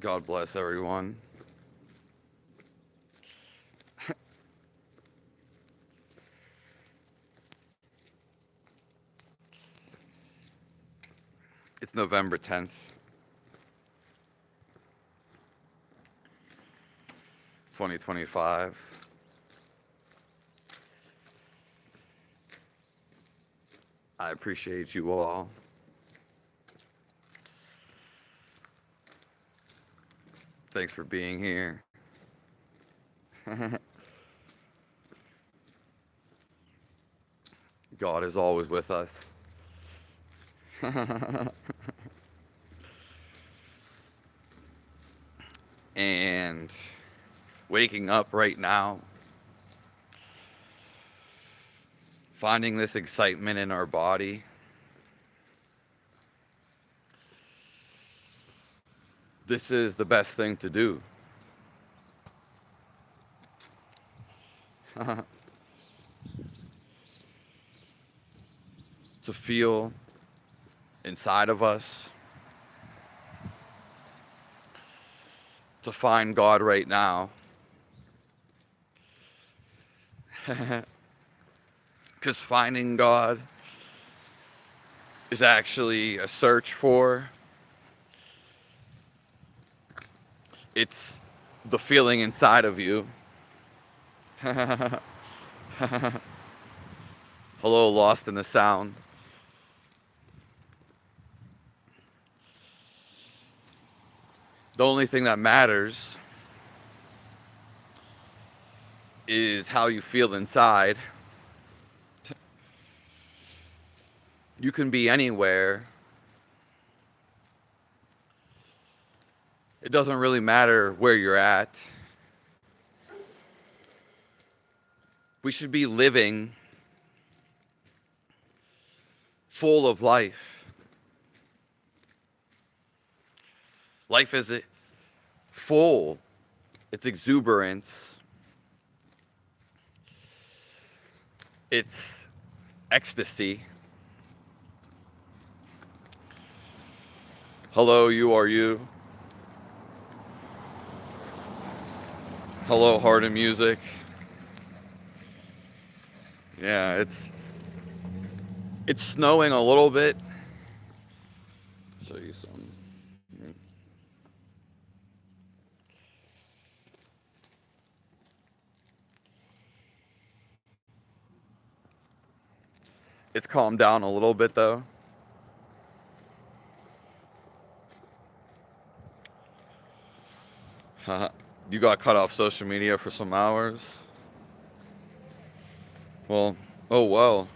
God bless everyone. It's November 10th. 2025. I appreciate you all. Thanks for being here. God is always with us. And waking up right now, finding this excitement in our body, this is the best thing to do. To feel inside of us, to find God right now. Because finding God is actually a search for. It's the feeling inside of you. Hello, lost in the sound. The only thing that matters is how you feel inside. You can be anywhere. It doesn't really matter where you're at. We should be living full of life. Life is full. It's exuberance. It's ecstasy. Hello, you are you. Hello, Heart and Music. Yeah, it's snowing a little bit. Show you some. It's calmed down a little bit though. You got cut off social media for some hours. Well, oh well.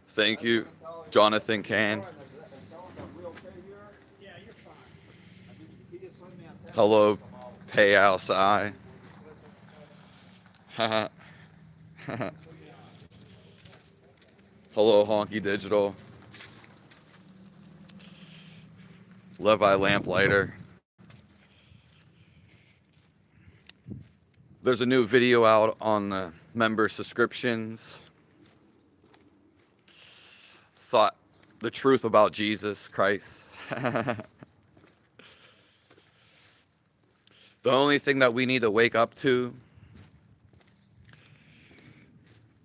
Thank you, Jonathan Can. Hello, Pay Alci. Hello, Honky Digital. Levi Lamplighter. There's a new video out on the member subscriptions. Thought the truth about Jesus Christ. The only thing that we need to wake up to,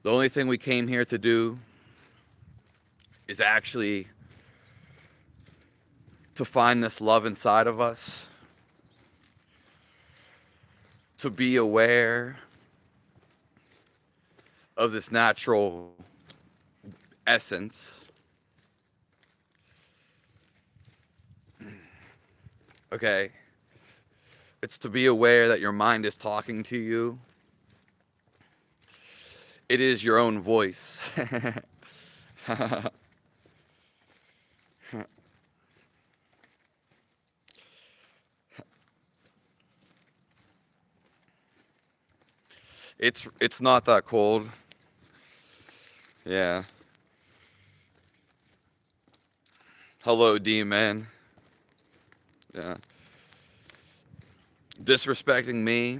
the only thing we came here to do is actually to find this love inside of us, to be aware of this natural essence. Okay? It's to be aware that your mind is talking to you. It is your own voice. It's not that cold. Yeah. Hello, D-Man. Yeah. Disrespecting me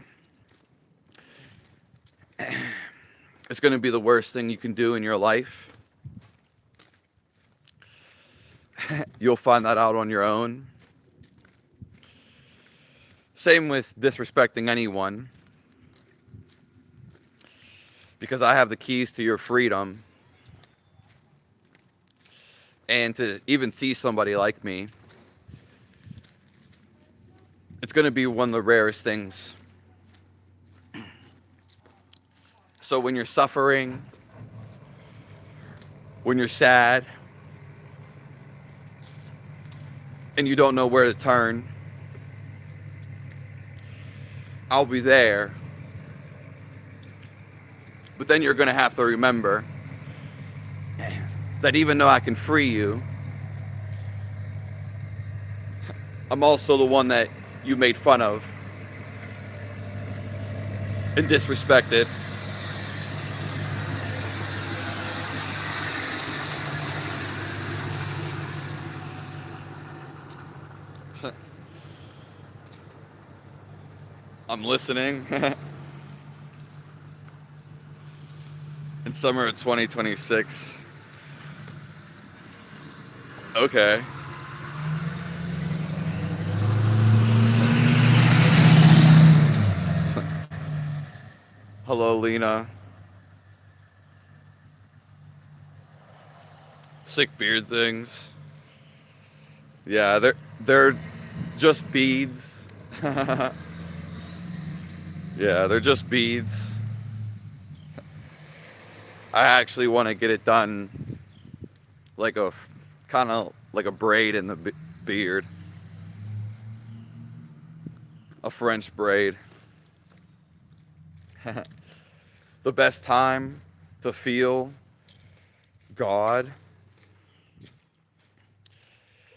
is going to be the worst thing you can do in your life. you'll find that out on your own. Same with disrespecting anyone. Because I have the keys to your freedom. And to even see somebody like me, it's going to be one of the rarest things. So when you're suffering, when you're sad, and you don't know where to turn, I'll be there. But then you're going to have to remember that even though I can free you, I'm also the one that you made fun of and disrespected. I'm listening. In summer of 2026. Okay. Hello, Lena. Sick beard things. Yeah, they're just beads. Yeah, they're just beads. I actually want to get it done like a kind of like a braid in the beard. A French braid. The best time to feel God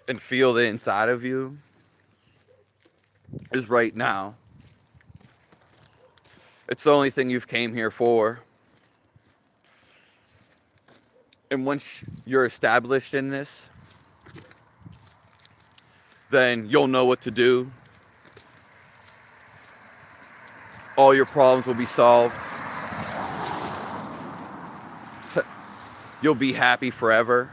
and feel the inside of you is right now. It's the only thing you've came here for. And once you're established in this, then you'll know what to do. All your problems will be solved. You'll be happy forever.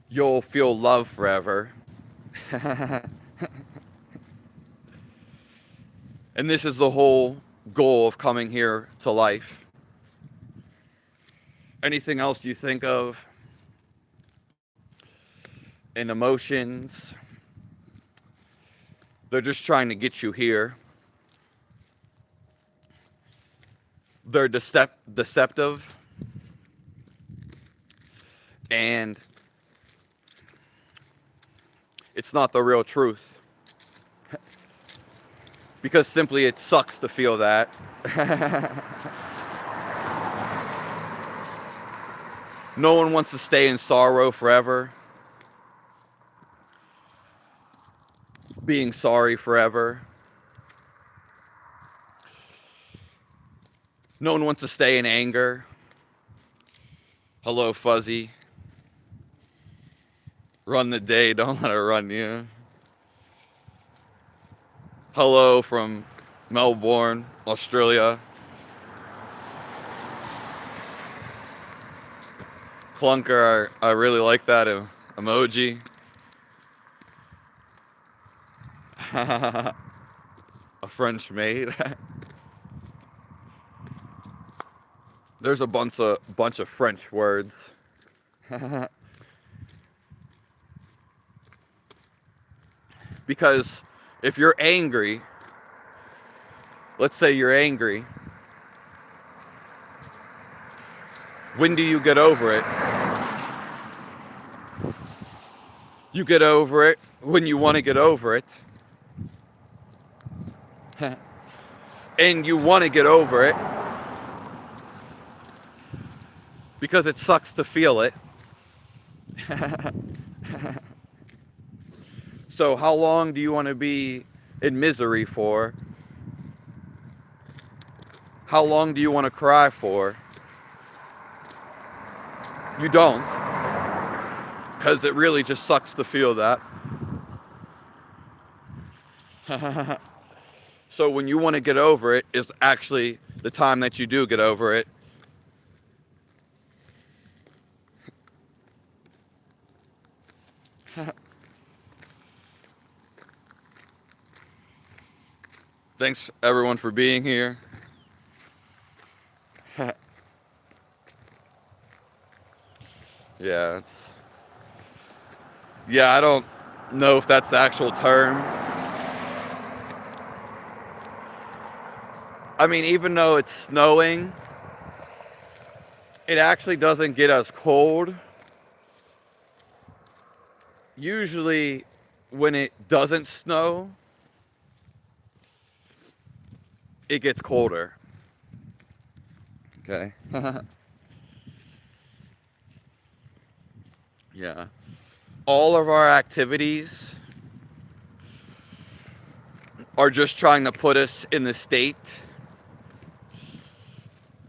You'll feel love forever. And this is the whole goal of coming here to life. Anything else you think of, and emotions, they're just trying to get you here. They're deceptive, and it's not the real truth. Because simply it sucks to feel that. No one wants to stay in sorrow forever. Being sorry forever. No one wants to stay in anger. Hello, Fuzzy. Run the day, don't let it run you. Hello from Melbourne, Australia. Clunker, I really like that emoji. A French maid. There's a bunch of French words. Because if you're angry, let's say you're angry, when do you get over it? You get over it when you want to get over it. And you want to get over it because it sucks to feel it. So how long do you want to be in misery for? How long do you want to cry for? You don't. Because it really just sucks to feel that. So when you want to get over it is actually the time that you do get over it. Thanks everyone for being here. Yeah, I don't know if that's the actual term. I mean, even though it's snowing, it actually doesn't get as cold. Usually, when it doesn't snow, it gets colder. Okay. Yeah. All of our activities are just trying to put us in the state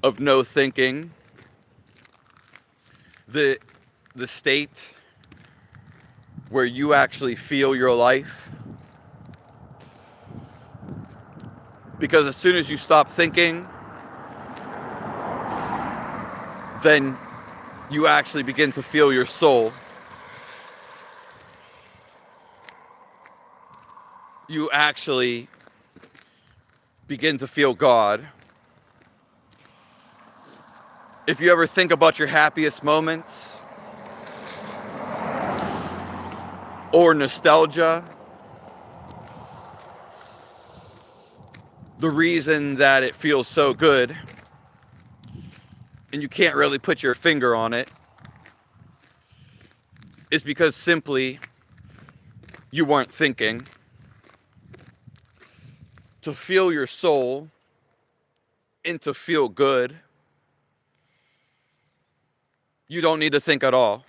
of no thinking. The state where you actually feel your life. Because as soon as you stop thinking, then you actually begin to feel your soul. You actually begin to feel God. If you ever think about your happiest moments or nostalgia, the reason that it feels so good, and you can't really put your finger on it, is because simply you weren't thinking. To feel your soul and to feel good, you don't need to think at all.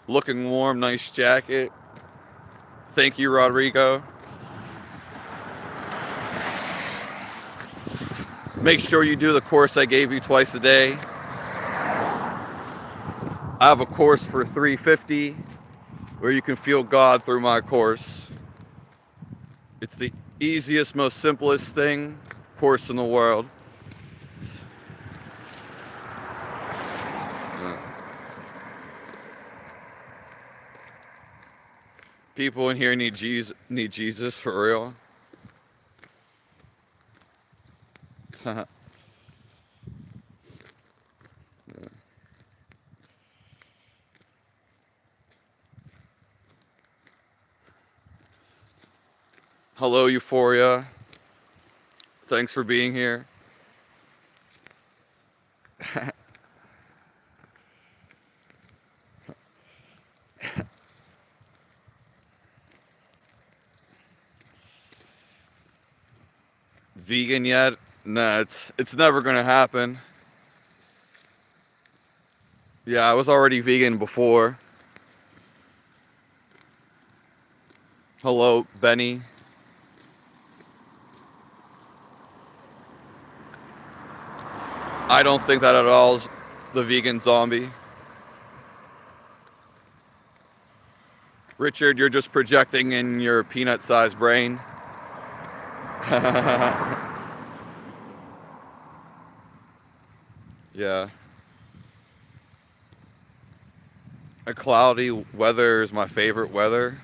Looking warm, nice jacket. Thank you, Rodrigo. Make sure you do the course I gave you twice a day. I have a course for $350 where you can feel God through my course. It's the easiest, most simplest course in the world. People in here need Jesus for real. Hello, Euphoria. Thanks for being here. Vegan yet? Nah, it's never gonna happen. Yeah, I was already vegan before. Hello, Benny. I don't think that at all is the vegan zombie. Richard, you're just projecting in your peanut-sized brain. Yeah. A cloudy weather is my favorite weather.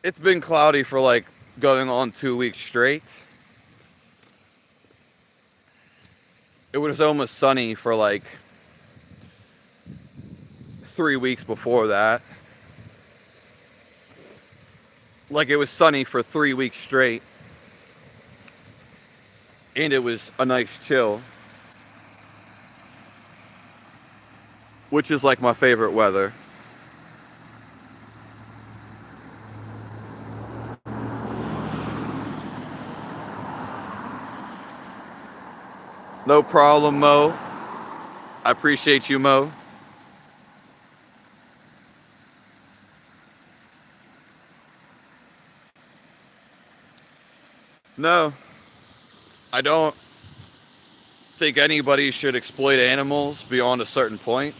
It's been cloudy for like going on 2 weeks straight. It was almost sunny for like 3 weeks before that. Like it was sunny for 3 weeks straight. And it was a nice chill. Which is like my favorite weather. No problem, Mo. I appreciate you, Mo. No, I don't think anybody should exploit animals beyond a certain point.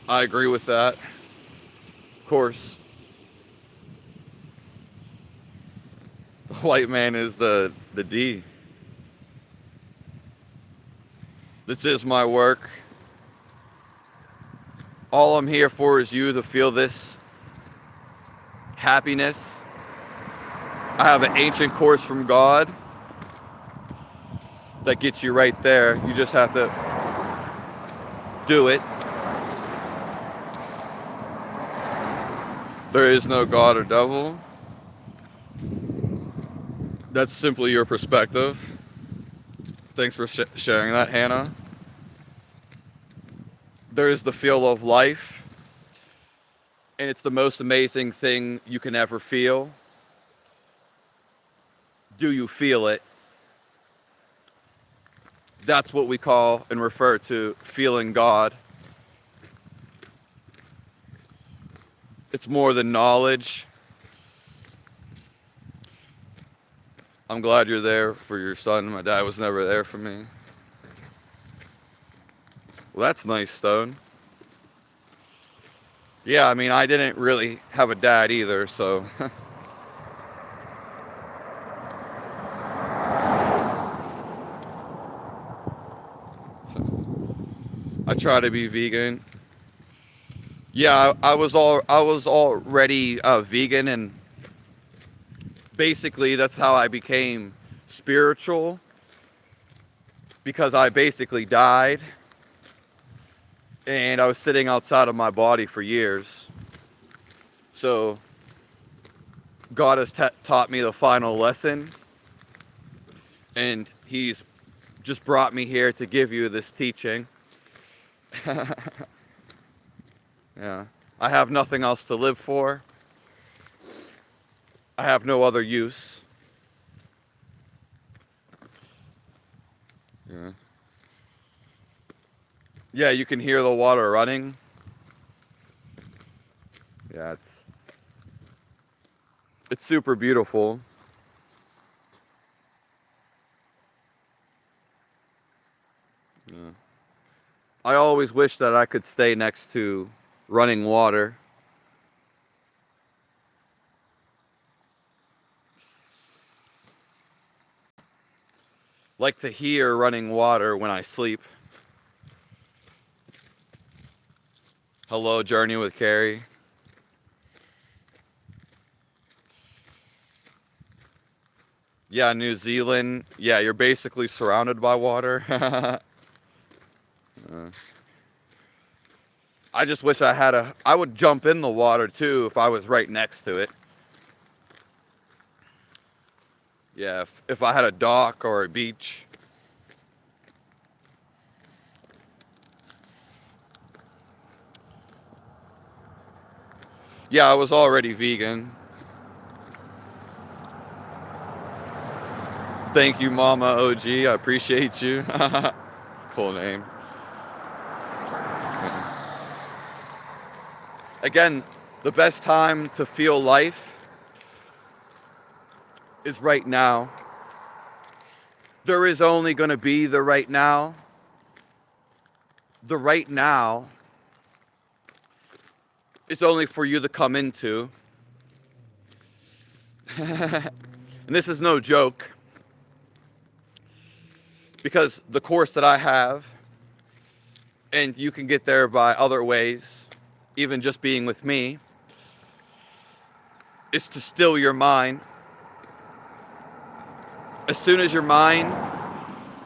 I agree with that. Of course. White man is the D. This is my work. All I'm here for is you to feel this happiness. I have an ancient course from God that gets you right there. You just have to do it. There is no God or devil. That's simply your perspective. Thanks for sharing that, Hannah. There is the feel of life, and it's the most amazing thing you can ever feel. Do you feel it? That's what we call and refer to feeling God. It's more than knowledge. I'm glad you're there for your son. My dad was never there for me. Well, that's nice, Stone. Yeah, I mean, I didn't really have a dad either, so. I try to be vegan. Yeah, I was already vegan, and basically that's how I became spiritual, because I basically died and I was sitting outside of my body for years. So God has taught me the final lesson, and he's just brought me here to give you this teaching. Yeah, I have nothing else to live for. I have no other use. Yeah. Yeah, you can hear the water running. Yeah, it's super beautiful. Yeah. I always wish that I could stay next to running water. Like to hear running water when I sleep. Hello, Journey with Carrie. Yeah, New Zealand. Yeah, you're basically surrounded by water. I just wish I would jump in the water too if I was right next to it. Yeah, if I had a dock or a beach. Yeah, I was already vegan. Thank you, Mama OG. I appreciate you. It's a cool name. Again, the best time to feel life is right now. There is only going to be the right now. The right now is only for you to come into. And this is no joke, because the course that I have, and you can get there by other ways, even just being with me, is to still your mind. As soon as your mind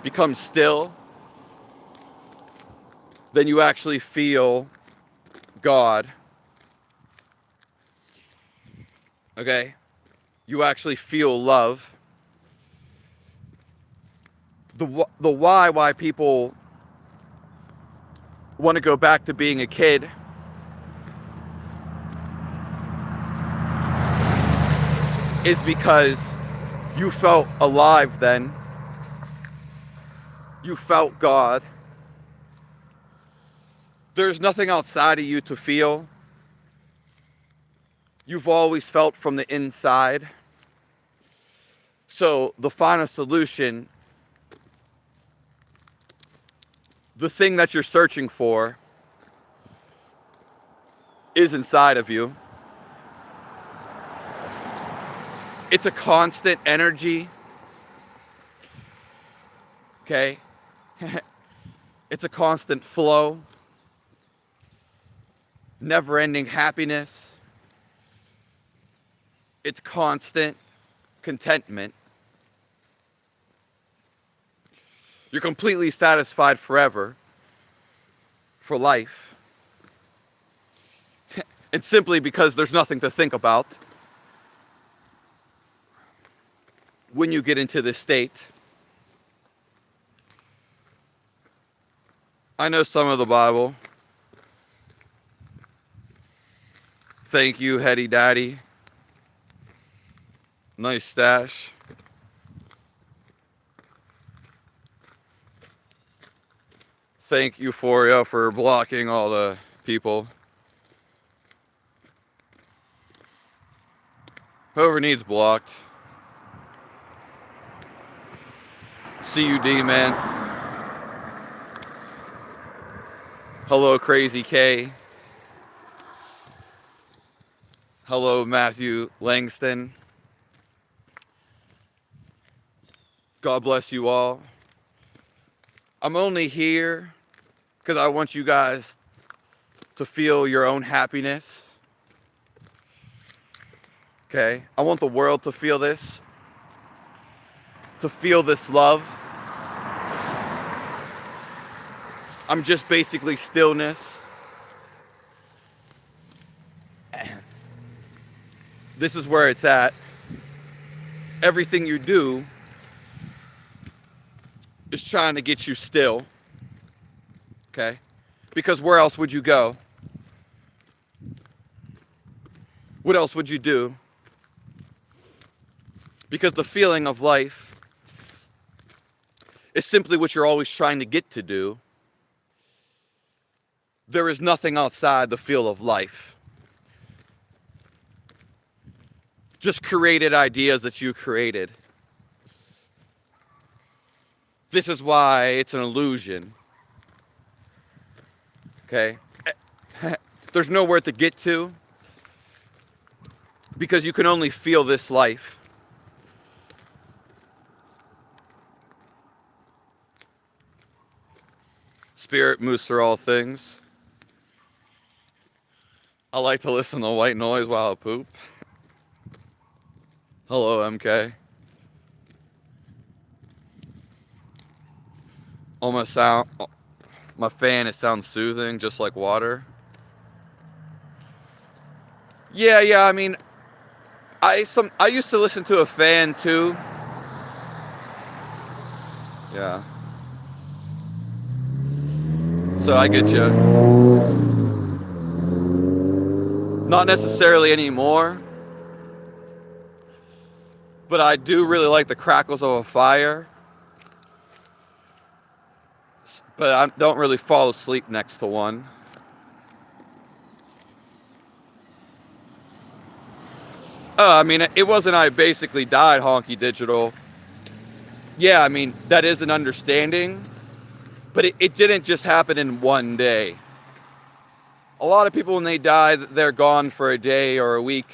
becomes still, then you actually feel God. Okay? You actually feel love. The why people want to go back to being a kid is because you felt alive then. You felt God. There's nothing outside of you to feel. You've always felt from the inside. So the final solution, the thing that you're searching for, is inside of you. It's a constant energy. Okay? It's a constant flow. Never-ending happiness. It's constant contentment. You're completely satisfied forever, for life. And simply because there's nothing to think about when you get into this state. I know some of the Bible. Thank you, Heady Daddy. Nice stash. Thank Euphoria for blocking all the people. Whoever needs blocked. CUD, man. Hello, Crazy K. Hello, Matthew Langston. God bless you all. I'm only here because I want you guys to feel your own happiness. Okay? I want the world to feel this. To feel this love. I'm just basically stillness. This is where it's at. Everything you do is trying to get you still. Okay? Because where else would you go? What else would you do? Because the feeling of life is simply what you're always trying to get to do. There is nothing outside the feel of life. Just created ideas that you created. This is why it's an illusion. Okay? There's nowhere to get to because you can only feel this life. Spirit moves through all things. I like to listen to white noise while I poop. Hello, MK. My fan, it sounds soothing, just like water. Yeah, I mean, I used to listen to a fan too. Yeah. So I get you. Not necessarily anymore. But I do really like the crackles of a fire. But I don't really fall asleep next to one. I mean, it wasn't I basically died honky digital. Yeah, I mean, that is an understanding. But it didn't just happen in one day. A lot of people, when they die, they're gone for a day or a week.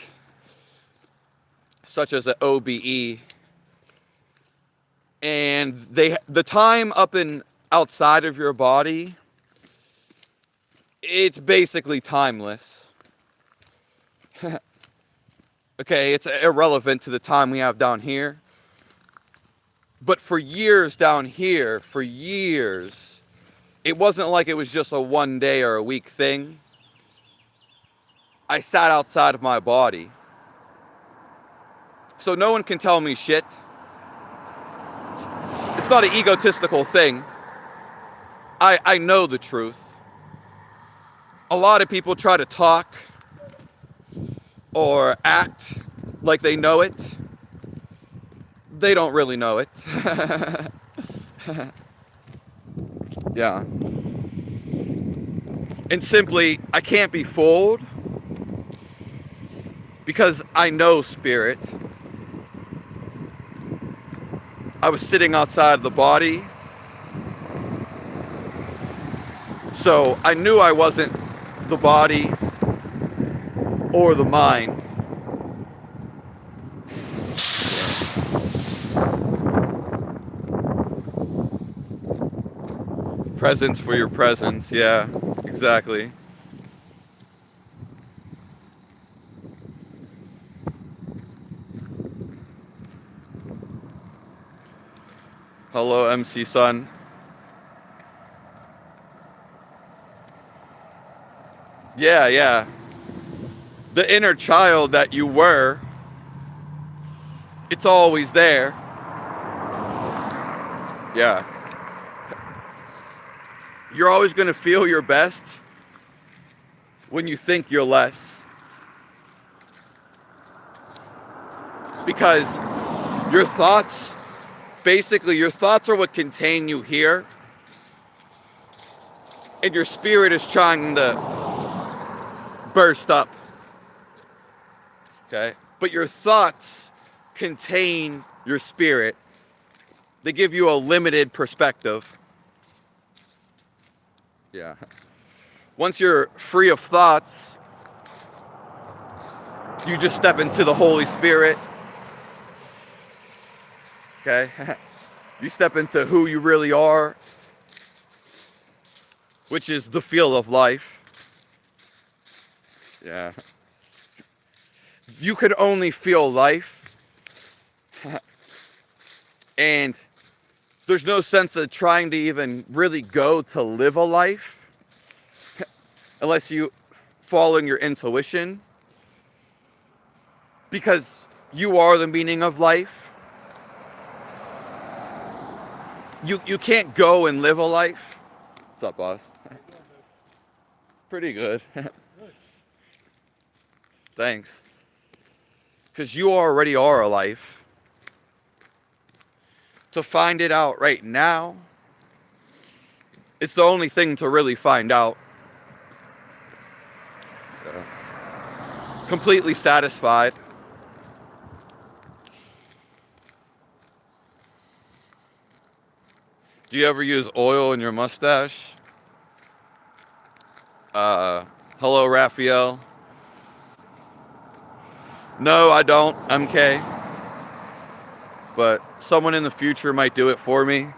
Such as an OBE. And the time up and outside of your body, it's basically timeless. Okay, it's irrelevant to the time we have down here. But for years down here, for years, it wasn't like it was just a one day or a week thing. I sat outside of my body. So no one can tell me shit. It's not an egotistical thing. I know the truth. A lot of people try to talk or act like they know it. They don't really know it. Yeah. And simply, I can't be fooled because I know spirit. I was sitting outside of the body. So I knew I wasn't the body or the mind. Presence for your presence. Yeah, exactly. Hello, MC Sun. Yeah, yeah. The inner child that you were, it's always there. Yeah. You're always going to feel your best when you think you're less. Because your thoughts, basically, your thoughts are what contain you here. And your spirit is trying to burst up. Okay? But your thoughts contain your spirit. They give you a limited perspective. Yeah. Once you're free of thoughts, you just step into the Holy Spirit. Okay? You step into who you really are, which is the feel of life. Yeah. You could only feel life. And there's no sense of trying to even really go to live a life unless you following your intuition, because you are the meaning of life. You can't go and live a life. What's up, boss? Pretty good. Thanks. Because you already are a life. To find it out right now, it's the only thing to really find out. Completely satisfied. Do you ever use oil in your mustache? Hello, Raphael. No, I don't. I'm okay. But someone in the future might do it for me.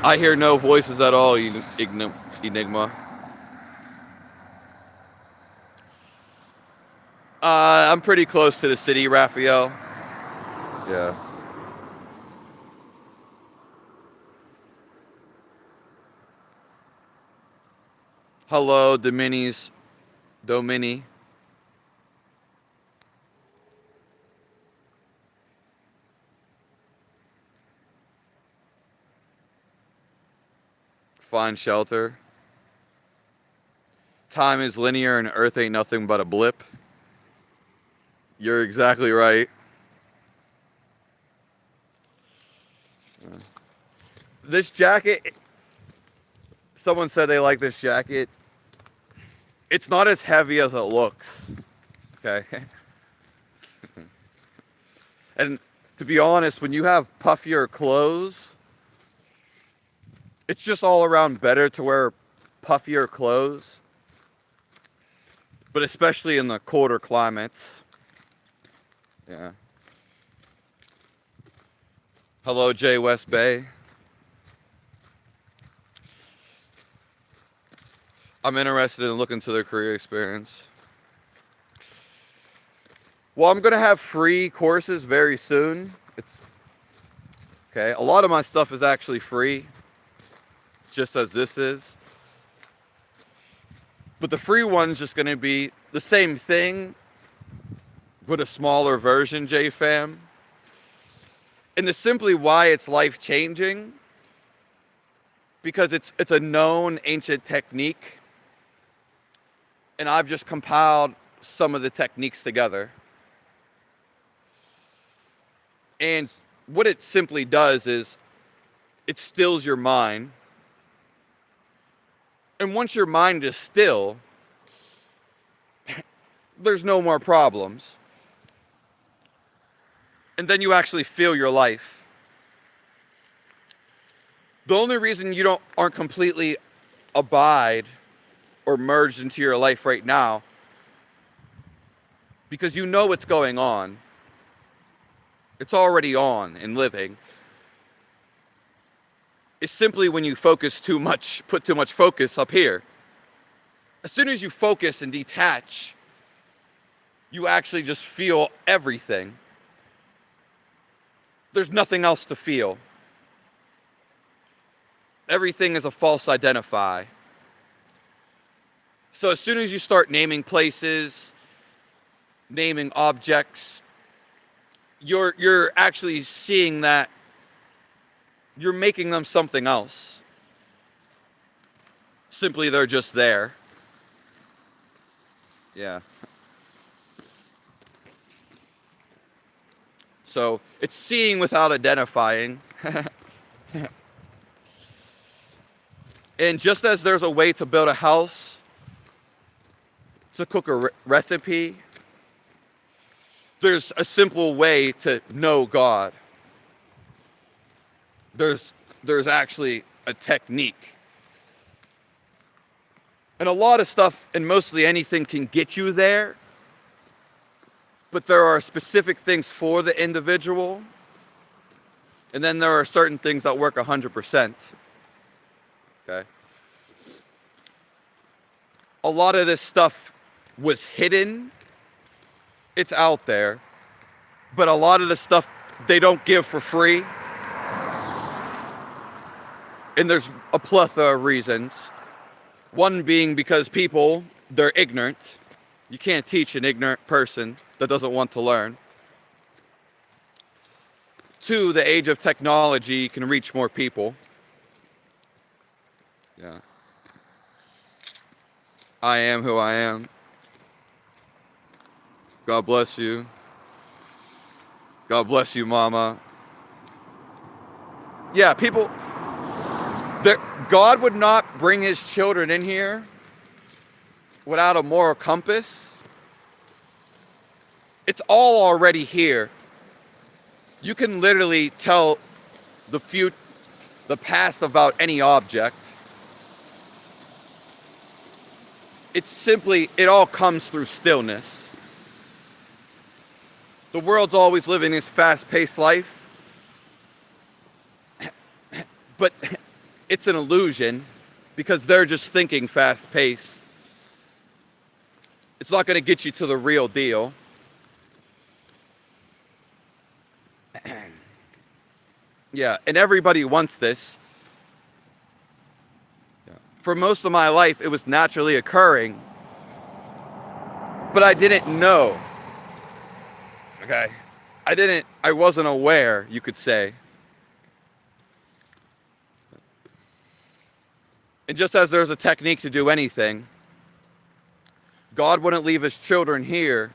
I hear no voices at all, Enigma. I'm pretty close to the city, Raphael. Yeah. Hello, Domini. Find shelter. Time is linear and Earth ain't nothing but a blip. You're exactly right. This jacket, someone said they like this jacket. It's not as heavy as it looks. Okay. And to be honest, when you have puffier clothes, it's just all around better to wear puffier clothes. But especially in the colder climates. Yeah. Hello, Jay West Bay. I'm interested in looking to their career experience. Well, I'm going to have free courses very soon. Okay. A lot of my stuff is actually free, just as this is. But the free one's just going to be the same thing, but a smaller version, JFam. And it's simply why it's life-changing, because it's a known ancient technique, and I've just compiled some of the techniques together. And what it simply does is it stills your mind. And once your mind is still, there's no more problems. And then you actually feel your life. The only reason you aren't completely abide or merged into your life right now, because you know what's going on. It's already on and living. is simply when you focus too much, put too much focus up here. As soon as you focus and detach, you actually just feel everything. There's nothing else to feel. Everything is a false identify. So as soon as you start naming places, naming objects, you're actually seeing that you're making them something else. Simply they're just there. Yeah. So it's seeing without identifying. And just as there's a way to build a house, to cook a recipe, there's a simple way to know God. There's actually a technique. And a lot of stuff, and mostly anything, can get you there. But there are specific things for the individual. And then there are certain things that work 100%. Okay? A lot of this stuff was hidden. It's out there. But a lot of the stuff they don't give for free. And there's a plethora of reasons. One being because people, they're ignorant. You can't teach an ignorant person that doesn't want to learn. Two, the age of technology can reach more people. Yeah. I am who I am. God bless you. God bless you, Mama. Yeah, people... God would not bring his children in here without a moral compass. It's all already here. You can literally tell the past about any object. It's simply, it all comes through stillness. The world's always living this fast-paced life. But it's an illusion because they're just thinking fast-paced. It's not going to get you to the real deal. Yeah, and everybody wants this. Yeah. For most of my life, it was naturally occurring. But I didn't know. Okay? I wasn't aware, you could say. And just as there's a technique to do anything, God wouldn't leave his children here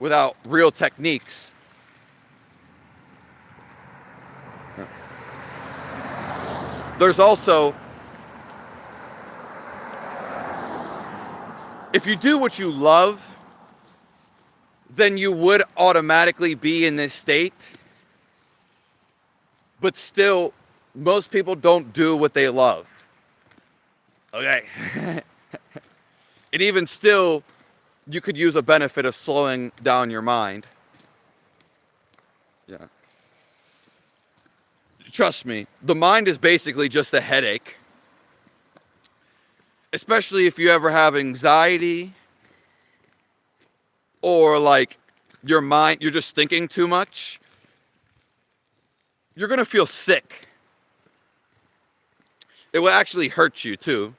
without real techniques. There's also, if you do what you love, then you would automatically be in this state. But still, most people don't do what they love. Okay? And even still, you could use a benefit of slowing down your mind. Yeah. Trust me, the mind is basically just a headache. Especially if you ever have anxiety or like your mind, you're just thinking too much. You're going to feel sick. It will actually hurt you too.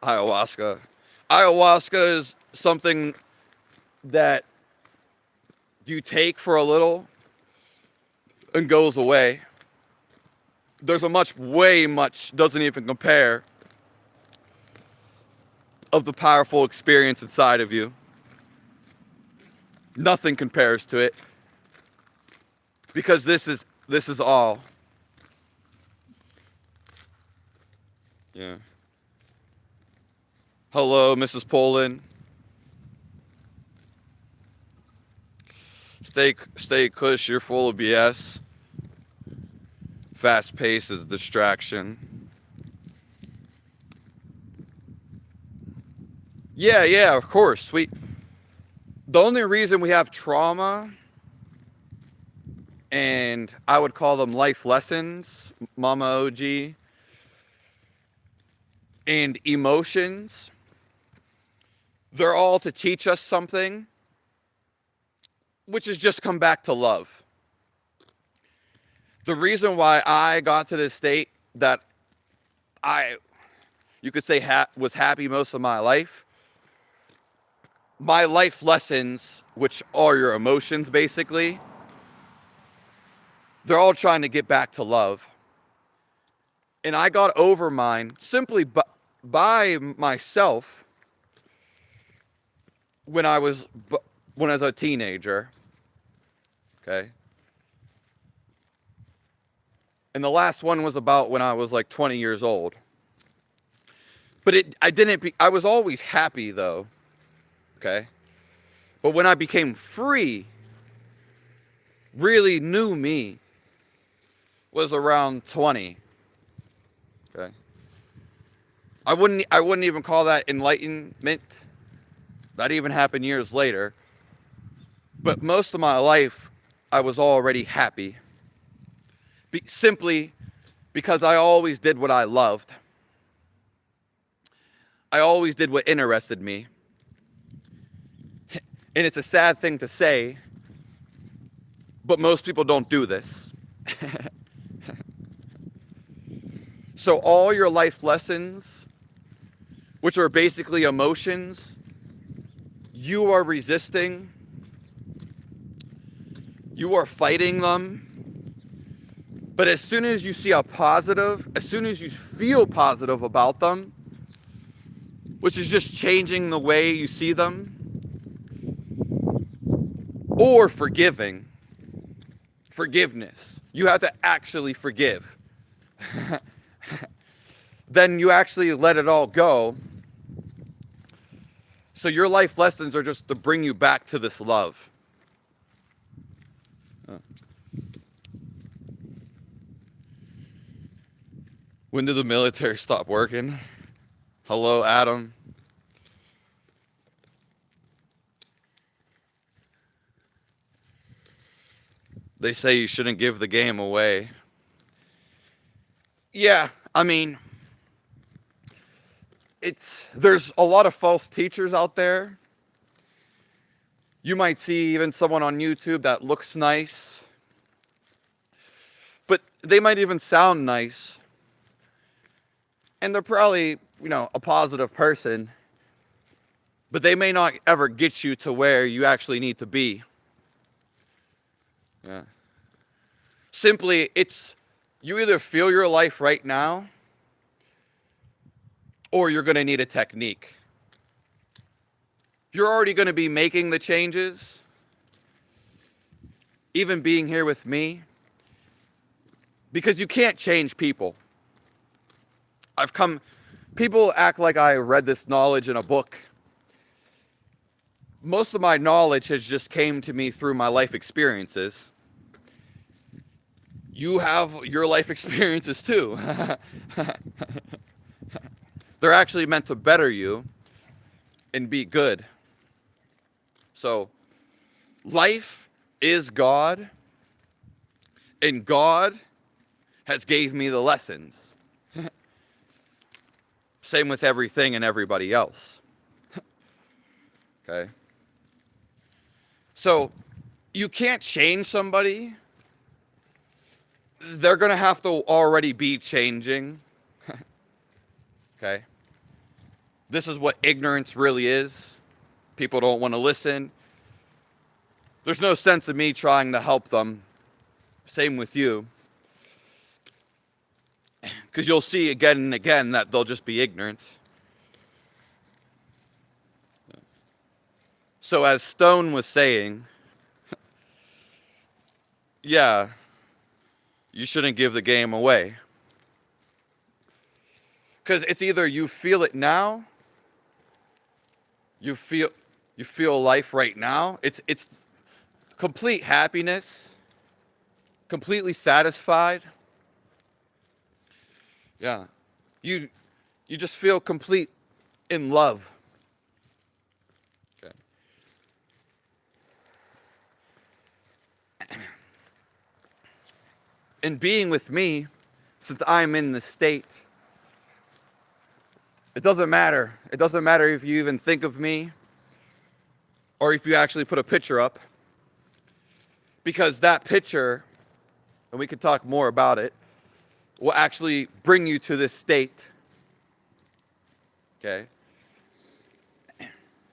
Ayahuasca. Ayahuasca is something that you take for a little and goes away. There's a way much, doesn't even compare, of the powerful experience inside of you. Nothing compares to it. Because this is all. Yeah. Hello, Mrs. Poland. Stay cush, you're full of BS. Fast pace is a distraction. Yeah, of course. The only reason we have trauma and I would call them life lessons, Mama OG, and emotions. They're all to teach us something, which is just come back to love. The reason why I got to this state that you could say was happy most of my life lessons, which are your emotions basically, they're all trying to get back to love. And I got over mine simply by myself when I was a teenager. Okay. And the last one was about when I was like 20 years old. But I was always happy though. Okay. But when I became free, really knew me, was around 20. Okay. I wouldn't even call that enlightenment. That even happened years later. But most of my life, I was already happy. Simply because I always did what I loved. I always did what interested me. And it's a sad thing to say, but most people don't do this. So all your life lessons, which are basically emotions, you are resisting, you are fighting them. But as soon as you see as soon as you feel positive about them, which is just changing the way you see them, or forgiving, forgiveness, you have to actually forgive. Then you actually let it all go. So your life lessons are just to bring you back to this love. When did the military stop working? Hello, Adam. They say you shouldn't give the game away. Yeah, I mean, there's a lot of false teachers out there. You might see even someone on YouTube that looks nice, but they might even sound nice. And they're probably, a positive person, but they may not ever get you to where you actually need to be. Yeah. Simply, you either feel your life right now, or you're going to need a technique. You're already going to be making the changes, even being here with me, because you can't change people. People act like I read this knowledge in a book. Most of my knowledge has just came to me through my life experiences. You have your life experiences too. They're actually meant to better you and be good. So, life is God, and God has gave me the lessons. Same with everything and everybody else. Okay? So, you can't change somebody. They're going to have to already be changing. Okay? This is what ignorance really is. People don't want to listen. There's no sense in me trying to help them. Same with you. Because you'll see again and again that they'll just be ignorant. So as Stone was saying, yeah, you shouldn't give the game away. Because it's either you feel it now, you feel life right now. It's complete happiness, completely satisfied. Yeah. You just feel complete in love. Okay. And being with me, since I'm in the state, it doesn't matter. It doesn't matter if you even think of me or if you actually put a picture up. Because that picture, and we could talk more about it, will actually bring you to this state. Okay?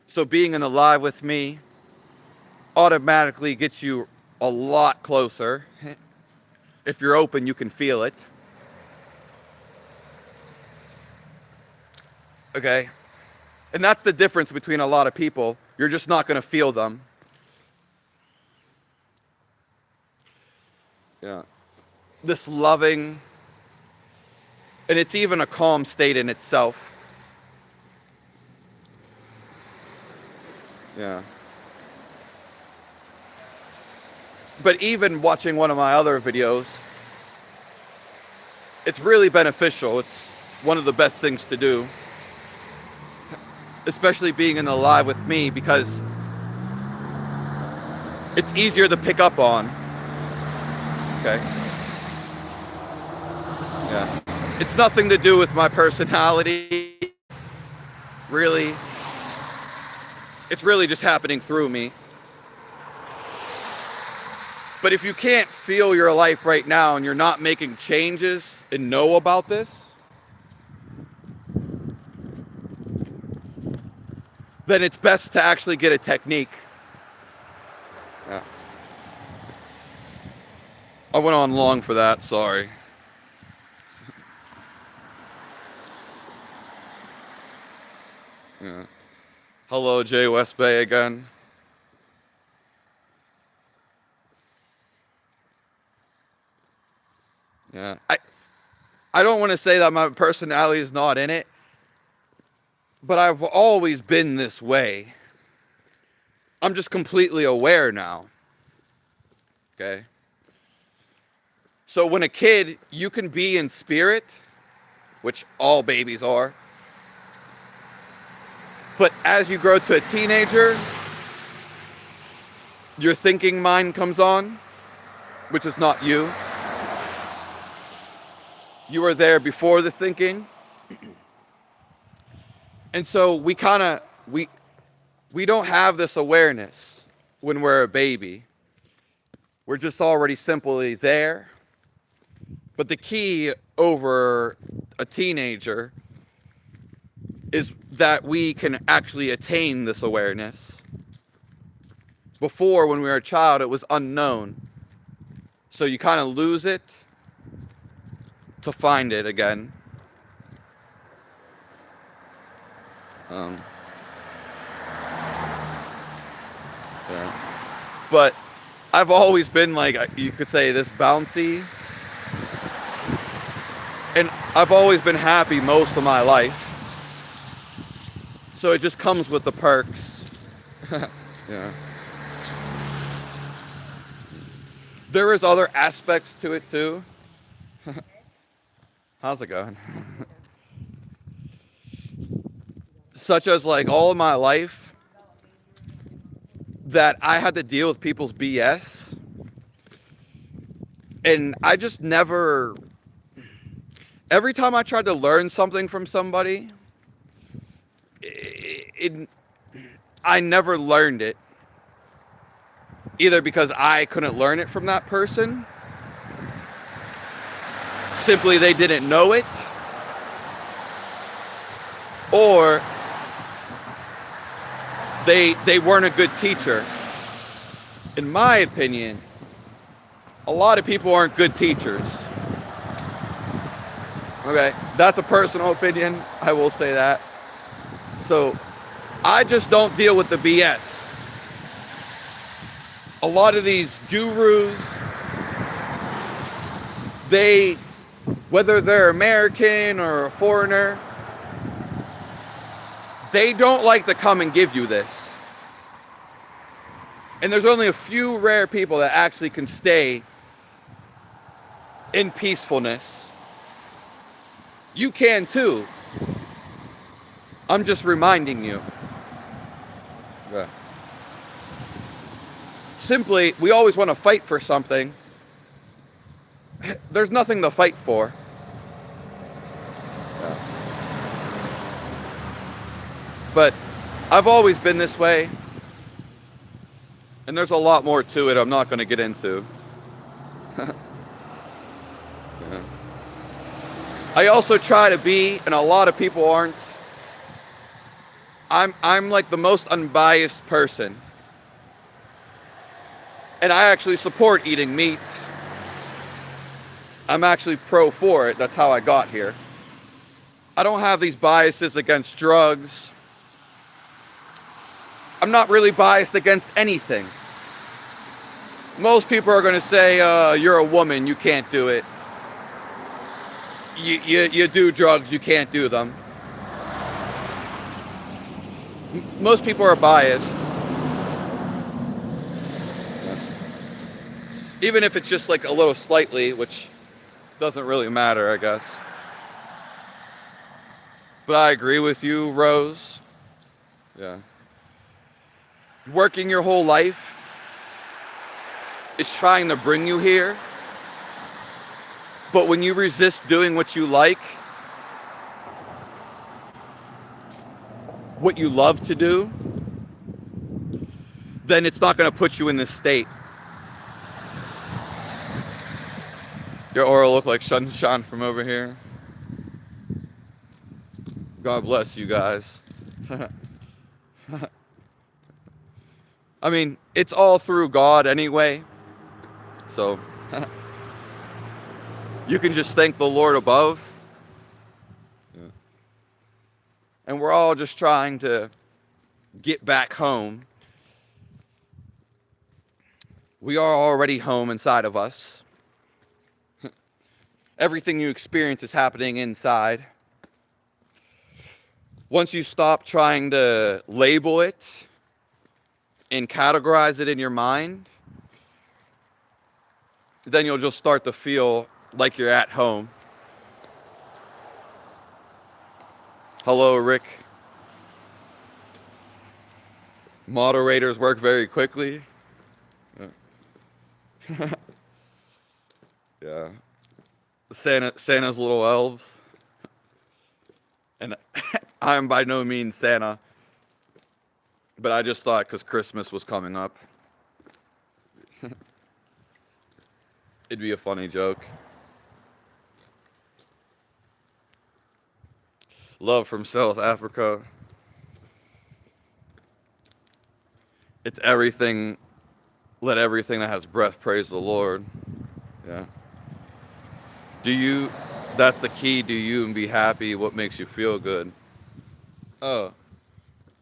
So being in alive with me automatically gets you a lot closer. If you're open, you can feel it. Okay? And that's the difference between a lot of people. You're just not going to feel them. Yeah. This loving, and it's even a calm state in itself. Yeah. But even watching one of my other videos, it's really beneficial. It's one of the best things to do. Especially being in the live with me, because it's easier to pick up on. Okay. Yeah. It's nothing to do with my personality. Really. It's really just happening through me. But if you can't feel your life right now and you're not making changes and know about this, then it's best to actually get a technique. Yeah. I went on long for that, sorry. Yeah. Hello, Jay West Bay again. Yeah. I don't want to say that my personality is not in it, but I've always been this way. I'm just completely aware now. Okay? So when a kid, you can be in spirit, which all babies are. But as you grow to a teenager, your thinking mind comes on, which is not you. You were there before the thinking. And so we don't have this awareness when we're a baby. We're just already simply there. But the key over a teenager is that we can actually attain this awareness. Before, when we were a child, it was unknown. So you kind of lose it to find it again. Yeah. But I've always been like, you could say, this bouncy. And I've always been happy most of my life. So it just comes with the perks. Yeah. There is other aspects to it too. How's it going? Such as, like, all of my life that I had to deal with people's BS. And I just never, every time I tried to learn something from somebody, I never learned it. Either because I couldn't learn it from that person, simply they didn't know it, or they weren't a good teacher. In my opinion, a lot of people aren't good teachers. Okay, that's a personal opinion, I will say that. So I just don't deal with the BS. A lot of these gurus, whether they're American or a foreigner, they don't like to come and give you this. And there's only a few rare people that actually can stay in peacefulness. You can too. I'm just reminding you. Yeah. Simply, we always want to fight for something. there's nothing to fight for. But I've always been this way, and there's a lot more to it I'm not going to get into. Yeah. I also try to be, and a lot of people aren't, I'm like the most unbiased person. And I actually support eating meat. I'm actually pro for it. That's how I got here. I don't have these biases against drugs. I'm not really biased against anything. Most people are going to say, you're a woman, you can't do it. You do drugs, you can't do them. Most people are biased. Even if it's just like a little slightly, which doesn't really matter, I guess. But I agree with you, Rose. Yeah. Working your whole life is trying to bring you here. But when you resist doing what you like, what you love to do, then it's not going to put you in this state. Your aura look like sunshine from over here. God bless you guys. I mean, it's all through God anyway. So, you can just thank the Lord above. Yeah. And we're all just trying to get back home. We are already home inside of us. Everything you experience is happening inside. Once you stop trying to label it and categorize it in your mind, then you'll just start to feel like you're at home. Hello, Rick. Moderators work very quickly. Yeah. Santa's little elves. And I am by no means Santa. But I just thought because Christmas was coming up, it'd be a funny joke. Love from South Africa. It's everything. Let everything that has breath praise the Lord. Yeah. That's the key, do you and be happy, what makes you feel good. Oh,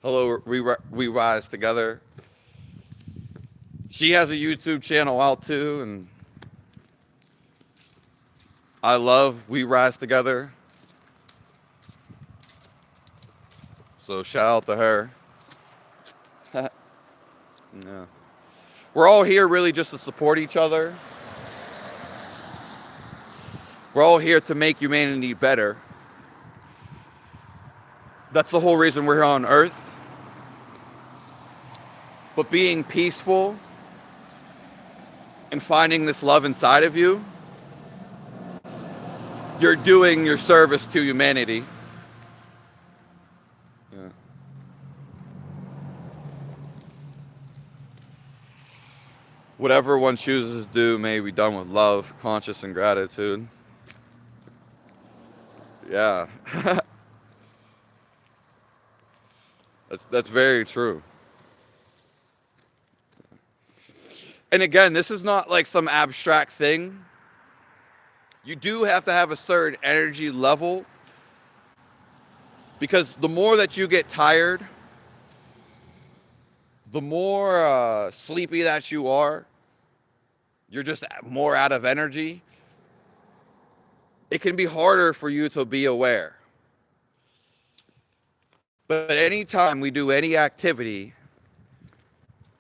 hello, we rise together. She has a YouTube channel out too, and I love We Rise Together. So shout out to her. Yeah. We're all here really just to support each other. We're all here to make humanity better. That's the whole reason we're here on Earth. But being peaceful and finding this love inside of you, you're doing your service to humanity. Yeah. Whatever one chooses to do may be done with love, conscience, and gratitude. Yeah. That's very true. And again, this is not like some abstract thing. You do have to have a certain energy level, because the more that you get tired, the more sleepy that you are, you're just more out of energy. It can be harder for you to be aware. But anytime we do any activity,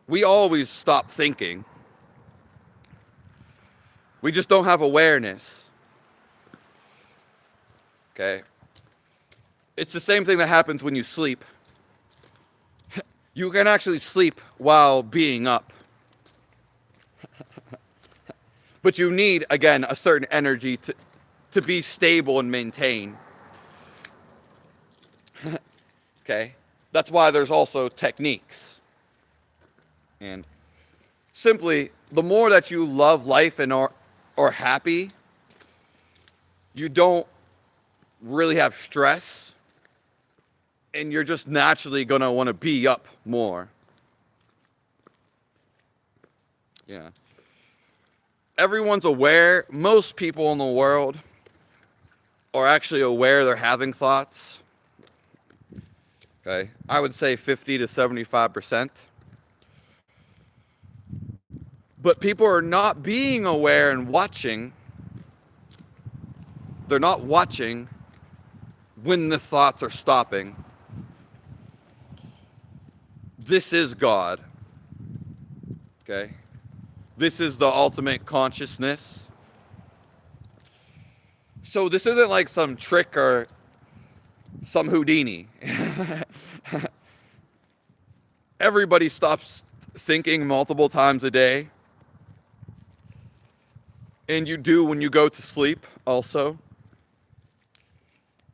we always stop thinking. We just don't have awareness. Okay? It's the same thing that happens when you sleep. You can actually sleep while being up. But you need, again, a certain energy to be stable and maintain. Okay? That's why there's also techniques. And simply, the more that you love life and are happy, you don't really have stress, and you're just naturally going to want to be up more. Yeah. Everyone's aware, most people in the world are actually aware they're having thoughts. Okay? I would say 50 to 75%. But people are not being aware and watching. They're not watching when the thoughts are stopping. This is God. Okay? This is the ultimate consciousness. So this isn't like some trick or some Houdini. Everybody stops thinking multiple times a day. And you do when you go to sleep also.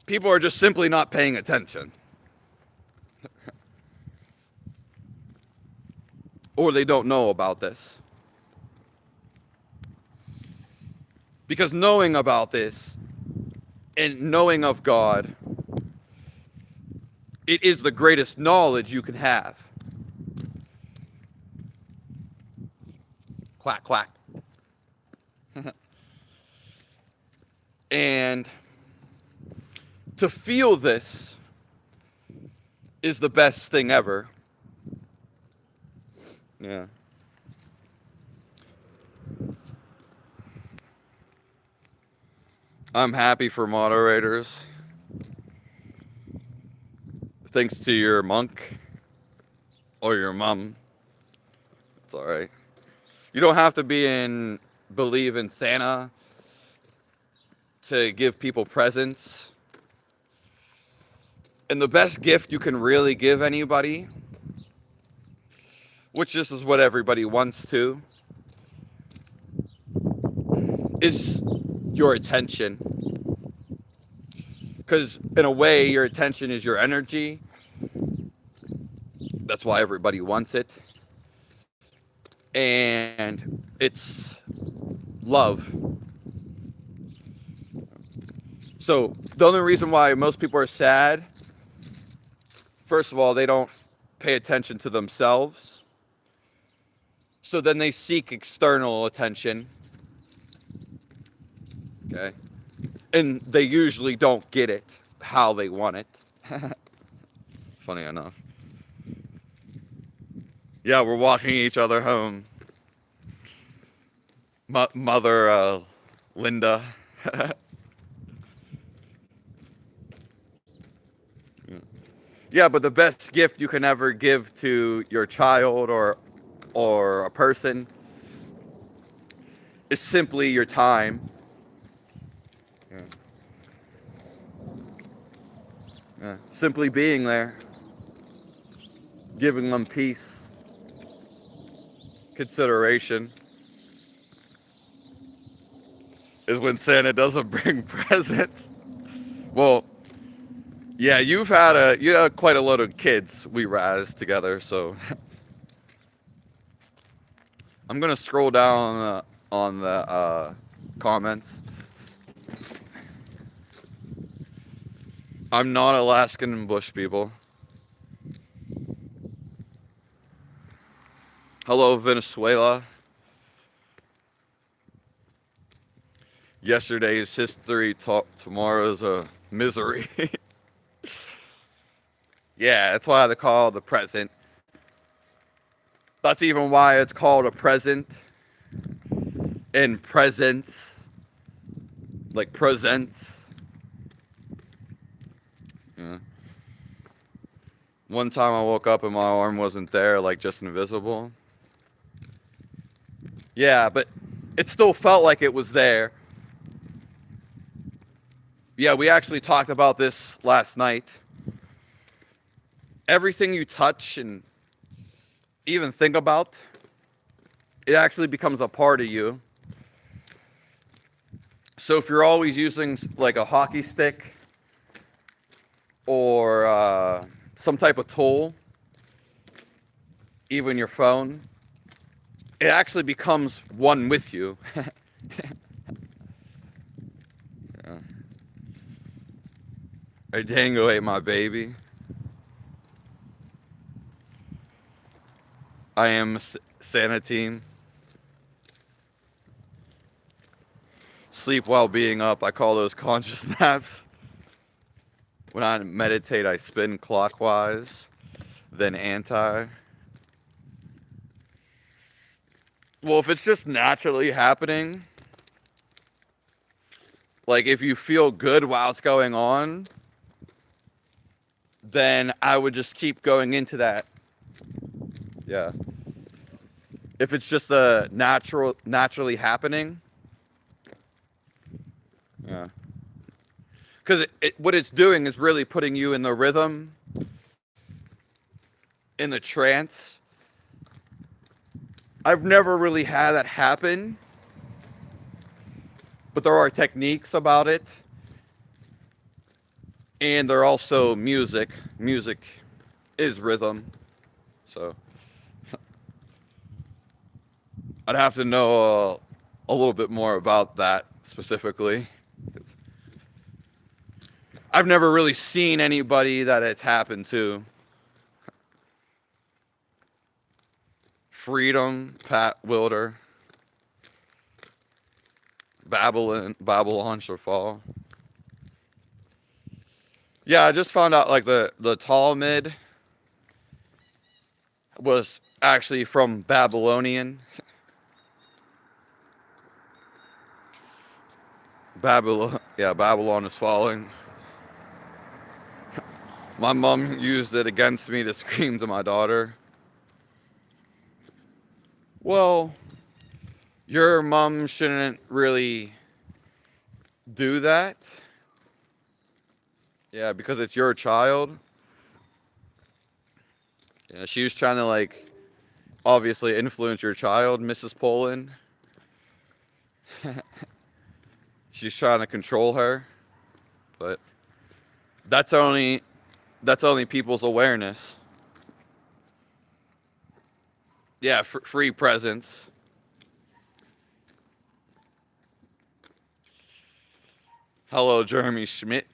People are just simply not paying attention. Or they don't know about this. Because knowing about this and knowing of God, it is the greatest knowledge you can have. Quack, quack. And to feel this is the best thing ever. Yeah. I'm happy for moderators. Thanks to your monk or your mom. It's all right. You don't have to believe in Santa to give people presents. And the best gift you can really give anybody, which this is what everybody wants to, is your attention. Because in a way, your attention is your energy. That's why everybody wants it. And it's love. So the only reason why most people are sad, first of all, they don't pay attention to themselves. So then they seek external attention. Okay? And they usually don't get it how they want it. Funny enough. Yeah, we're walking each other home. Mother Linda. Yeah, but the best gift you can ever give to your child or a person is simply your time. Yeah. Yeah. Simply being there, giving them peace, consideration, is when Santa doesn't bring presents. Well, yeah, you had quite a lot of kids we raised together, so I'm gonna scroll down on the comments. I'm not Alaskan and Bush people. Hello, Venezuela. Yesterday's history, tomorrow's a misery. Yeah, that's why they call it the present. That's even why it's called a present. And presents, like presents. Yeah. One time I woke up and my arm wasn't there, like just invisible. Yeah, but it still felt like it was there. Yeah, we actually talked about this last night. Everything you touch and even think about, it actually becomes a part of you. So if you're always using like a hockey stick or some type of tool, even your phone, it actually becomes one with you. Yeah. I Dango ate my baby. I am Sanitine. Sleep while being up. I call those conscious naps. When I meditate, I spin clockwise, then anti. Well, if it's just naturally happening, like if you feel good while it's going on, then I would just keep going into that. Yeah. If it's just naturally happening, yeah. Because what it's doing is really putting you in the rhythm, in the trance. I've never really had that happen, but there are techniques about it. And they're also music. Music is rhythm. So I'd have to know a little bit more about that specifically. I've never really seen anybody that it's happened to. Freedom, Pat Wilder. Babylon shall fall. Yeah, I just found out like the Talmud was actually from Babylonian. Babylon is falling. My mom used it against me to scream to my daughter. Well, your mom shouldn't really do that. Yeah, because it's your child. Yeah, she was trying to like obviously influence your child, Mrs. Poland. She's trying to control her, but that's only people's awareness. Yeah, free presence. Hello, Jeremy Schmidt.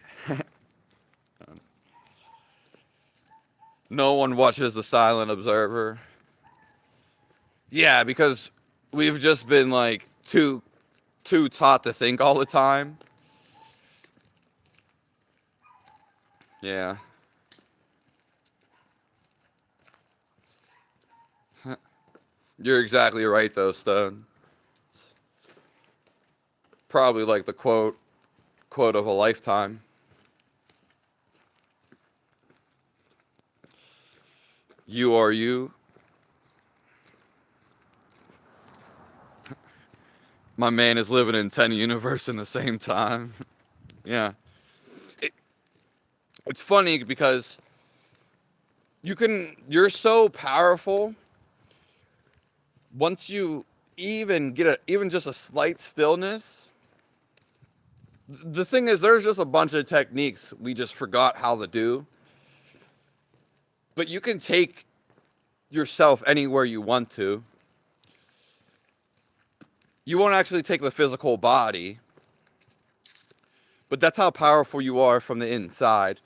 No one watches The Silent Observer. Yeah, because we've just been like too taught to think all the time. Yeah. You're exactly right though, Stone. Probably like the quote of a lifetime. You are you. My man is living in 10 universes in the same time. Yeah. It's funny because you're so powerful once you even get even just a slight stillness. The thing is, there's just a bunch of techniques we just forgot how to do. But you can take yourself anywhere you want to. You won't actually take the physical body, but that's how powerful you are from the inside.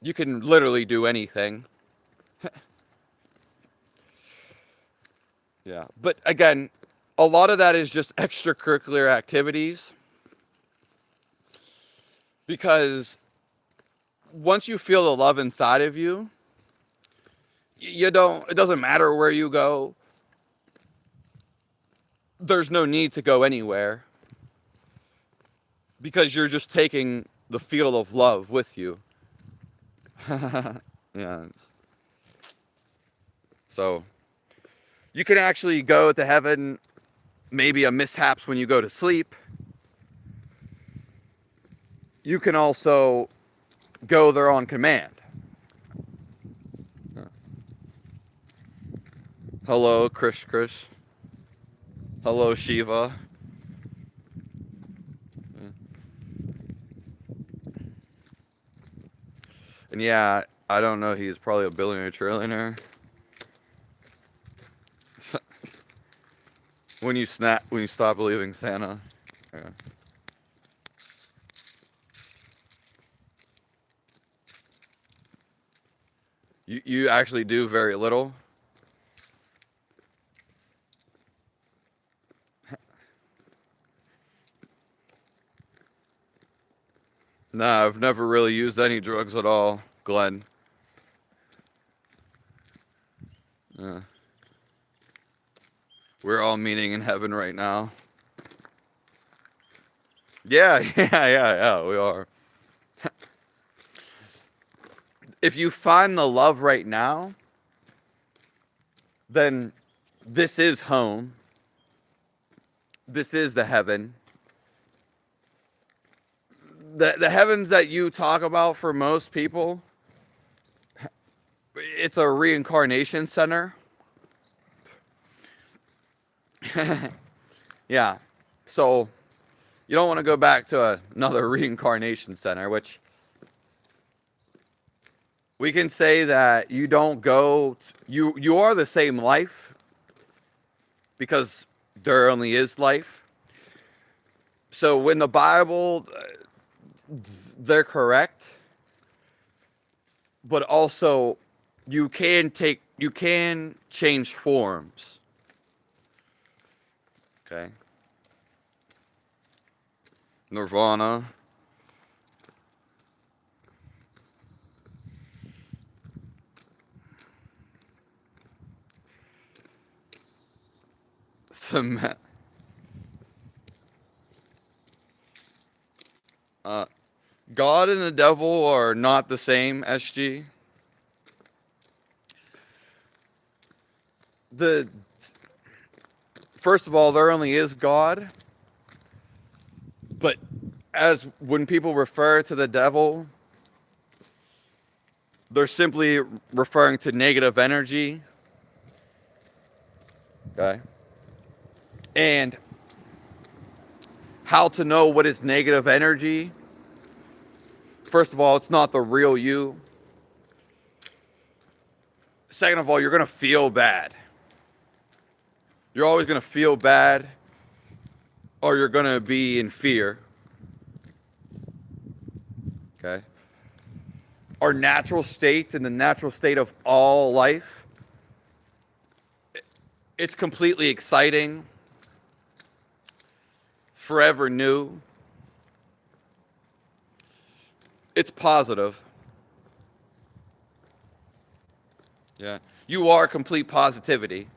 You can literally do anything. Yeah, but again, a lot of that is just extracurricular activities. Because once you feel the love inside of you, it doesn't matter where you go. There's no need to go anywhere. Because you're just taking the field of love with you. Yeah. So, you can actually go to heaven, maybe a mishaps when you go to sleep. You can also go there on command. Hello, Krish. Hello, Shiva. And yeah, I don't know, he's probably a billionaire, trillionaire. when you stop believing Santa. Yeah. You actually do very little. Nah, I've never really used any drugs at all, Glenn. Yeah. We're all meeting in heaven right now. Yeah, yeah, we are. If you find the love right now, then this is home. This is the heaven. The heavens that you talk about for most people, it's a reincarnation center. Yeah. So you don't want to go back to another reincarnation center, which we can say that you don't go, you are the same life because there only is life. So when the Bible, they're correct, but also you can change forms. Okay. Nirvana. Cement. God and the devil are not the same, SG. First of all, there only is God. But as when people refer to the devil, they're simply referring to negative energy. Okay. And how to know what is negative energy? First of all, it's not the real you. Second of all, you're going to feel bad. You're always going to feel bad, or you're going to be in fear. Okay? Our natural state and the natural state of all life, it's completely exciting, forever new. It's positive. Yeah. You are complete positivity.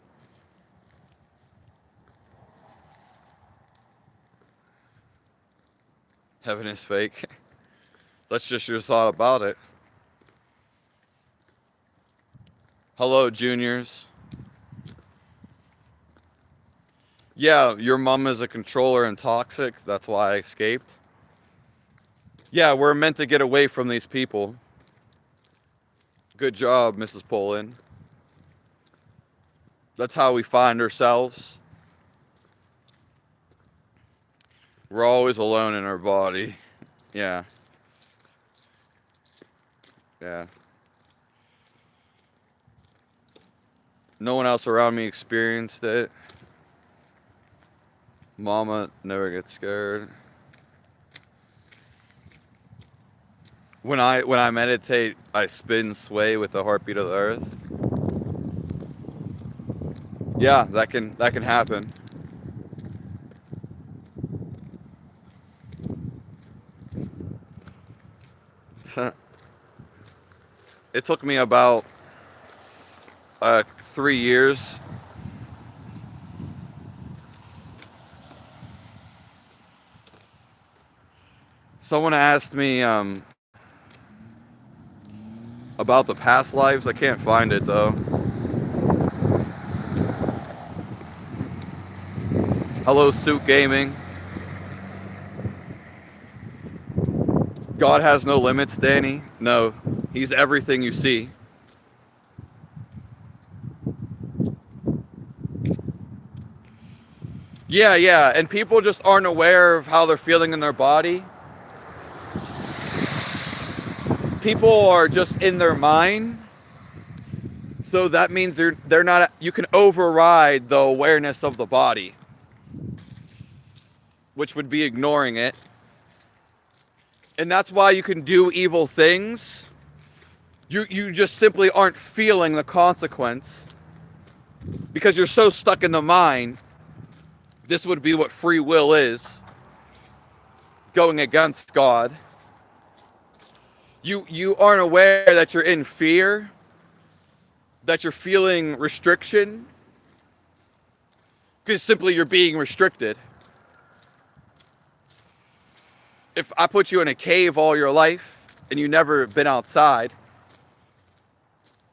Heaven is fake. That's just your thought about it. Hello, juniors. Yeah, your mom is a controller and toxic. That's why I escaped. Yeah, we're meant to get away from these people. Good job, Mrs. Poland. That's how we find ourselves. We're always alone in our body. Yeah. Yeah. No one else around me experienced it. Mama never gets scared. When I meditate, I spin and sway with the heartbeat of the earth. Yeah, that can happen. It took me about 3 years. Someone asked me about the past lives. I can't find it though. Hello, Suit Gaming. God has no limits, Danny. No, he's everything you see. Yeah, and people just aren't aware of how they're feeling in their body. people are just in their mind. So that means they're not, you can override the awareness of the body, which would be ignoring it. And that's why you can do evil things. You just simply aren't feeling the consequence because you're so stuck in the mind. This would be what free will is, going against God. You aren't aware that you're in fear, that you're feeling restriction, because simply you're being restricted. If I put you in a cave all your life and you've never been outside,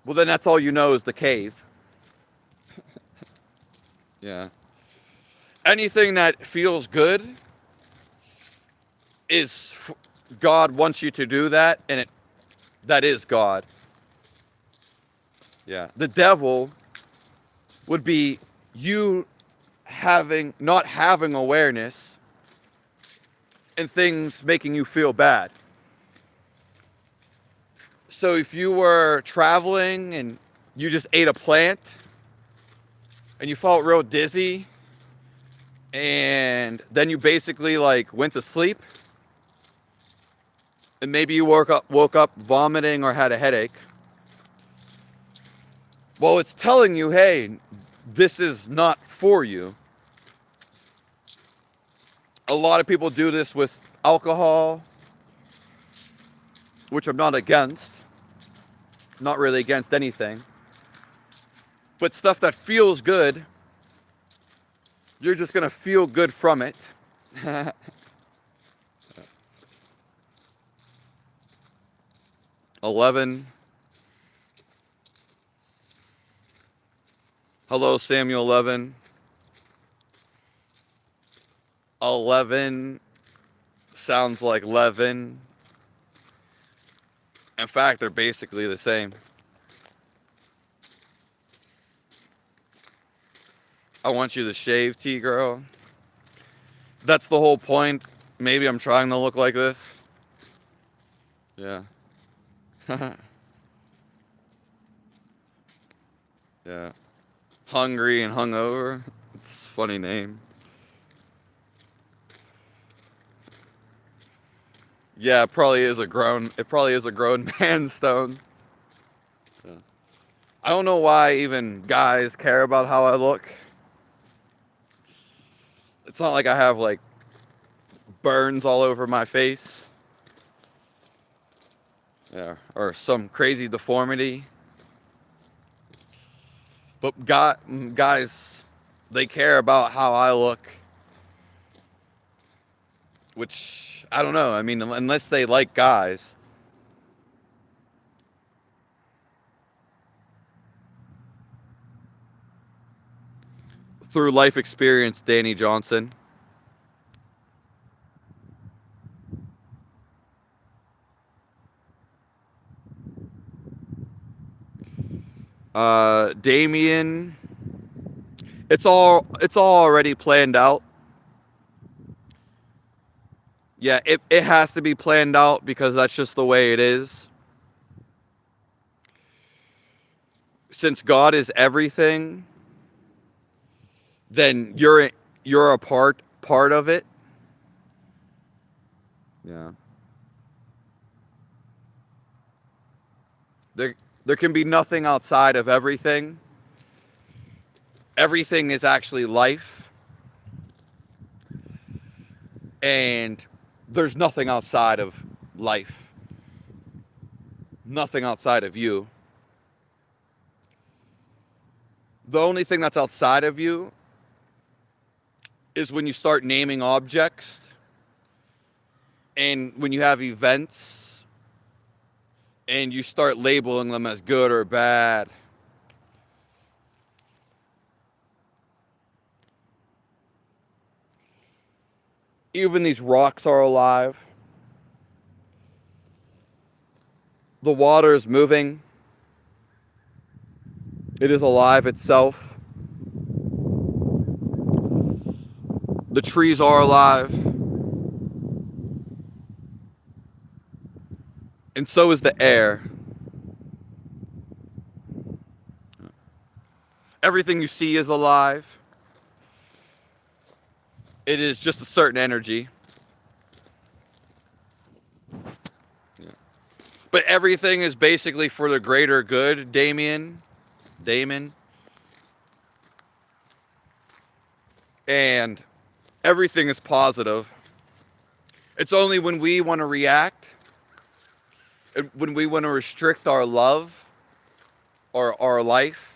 well, then that's all you know is the cave. Yeah. Anything that feels good is, God wants you to do that, and that is God. Yeah. The devil would be you not having awareness and things making you feel bad. So if you were traveling and you just ate a plant and you felt real dizzy and then you basically like went to sleep and maybe you woke up vomiting or had a headache, well, it's telling you, hey, this is not for you. A lot of people do this with alcohol, which I'm not against. Not really against anything. But stuff that feels good, you're just going to feel good from it. 11. Hello, Samuel 11. 11 sounds like leaven. In fact, they're basically the same. I want you to shave, T-girl. That's the whole point. Maybe I'm trying to look like this. Yeah. Yeah. Hungry and hungover. It's a funny name. Yeah, it probably is a grown man stone. Yeah. I don't know why even guys care about how I look. It's not like I have like burns all over my face. Yeah, or some crazy deformity. But guys, they care about how I look. Which, I don't know. I mean, unless they like guys. Through life experience, Danny Johnson. Damien. It's all already planned out. Yeah, it has to be planned out because that's just the way it is. Since God is everything, then you're a part of it. Yeah. There can be nothing outside of everything. Everything is actually life. And there's nothing outside of life. Nothing outside of you. The only thing that's outside of you is when you start naming objects and when you have events and you start labeling them as good or bad. Even these rocks are alive. The water is moving. It is alive itself. The trees are alive. And so is the air. Everything you see is alive. It is just a certain energy. Yeah. But everything is basically for the greater good, Damon. And everything is positive. It's only when we want to react, and when we want to restrict our love or our life,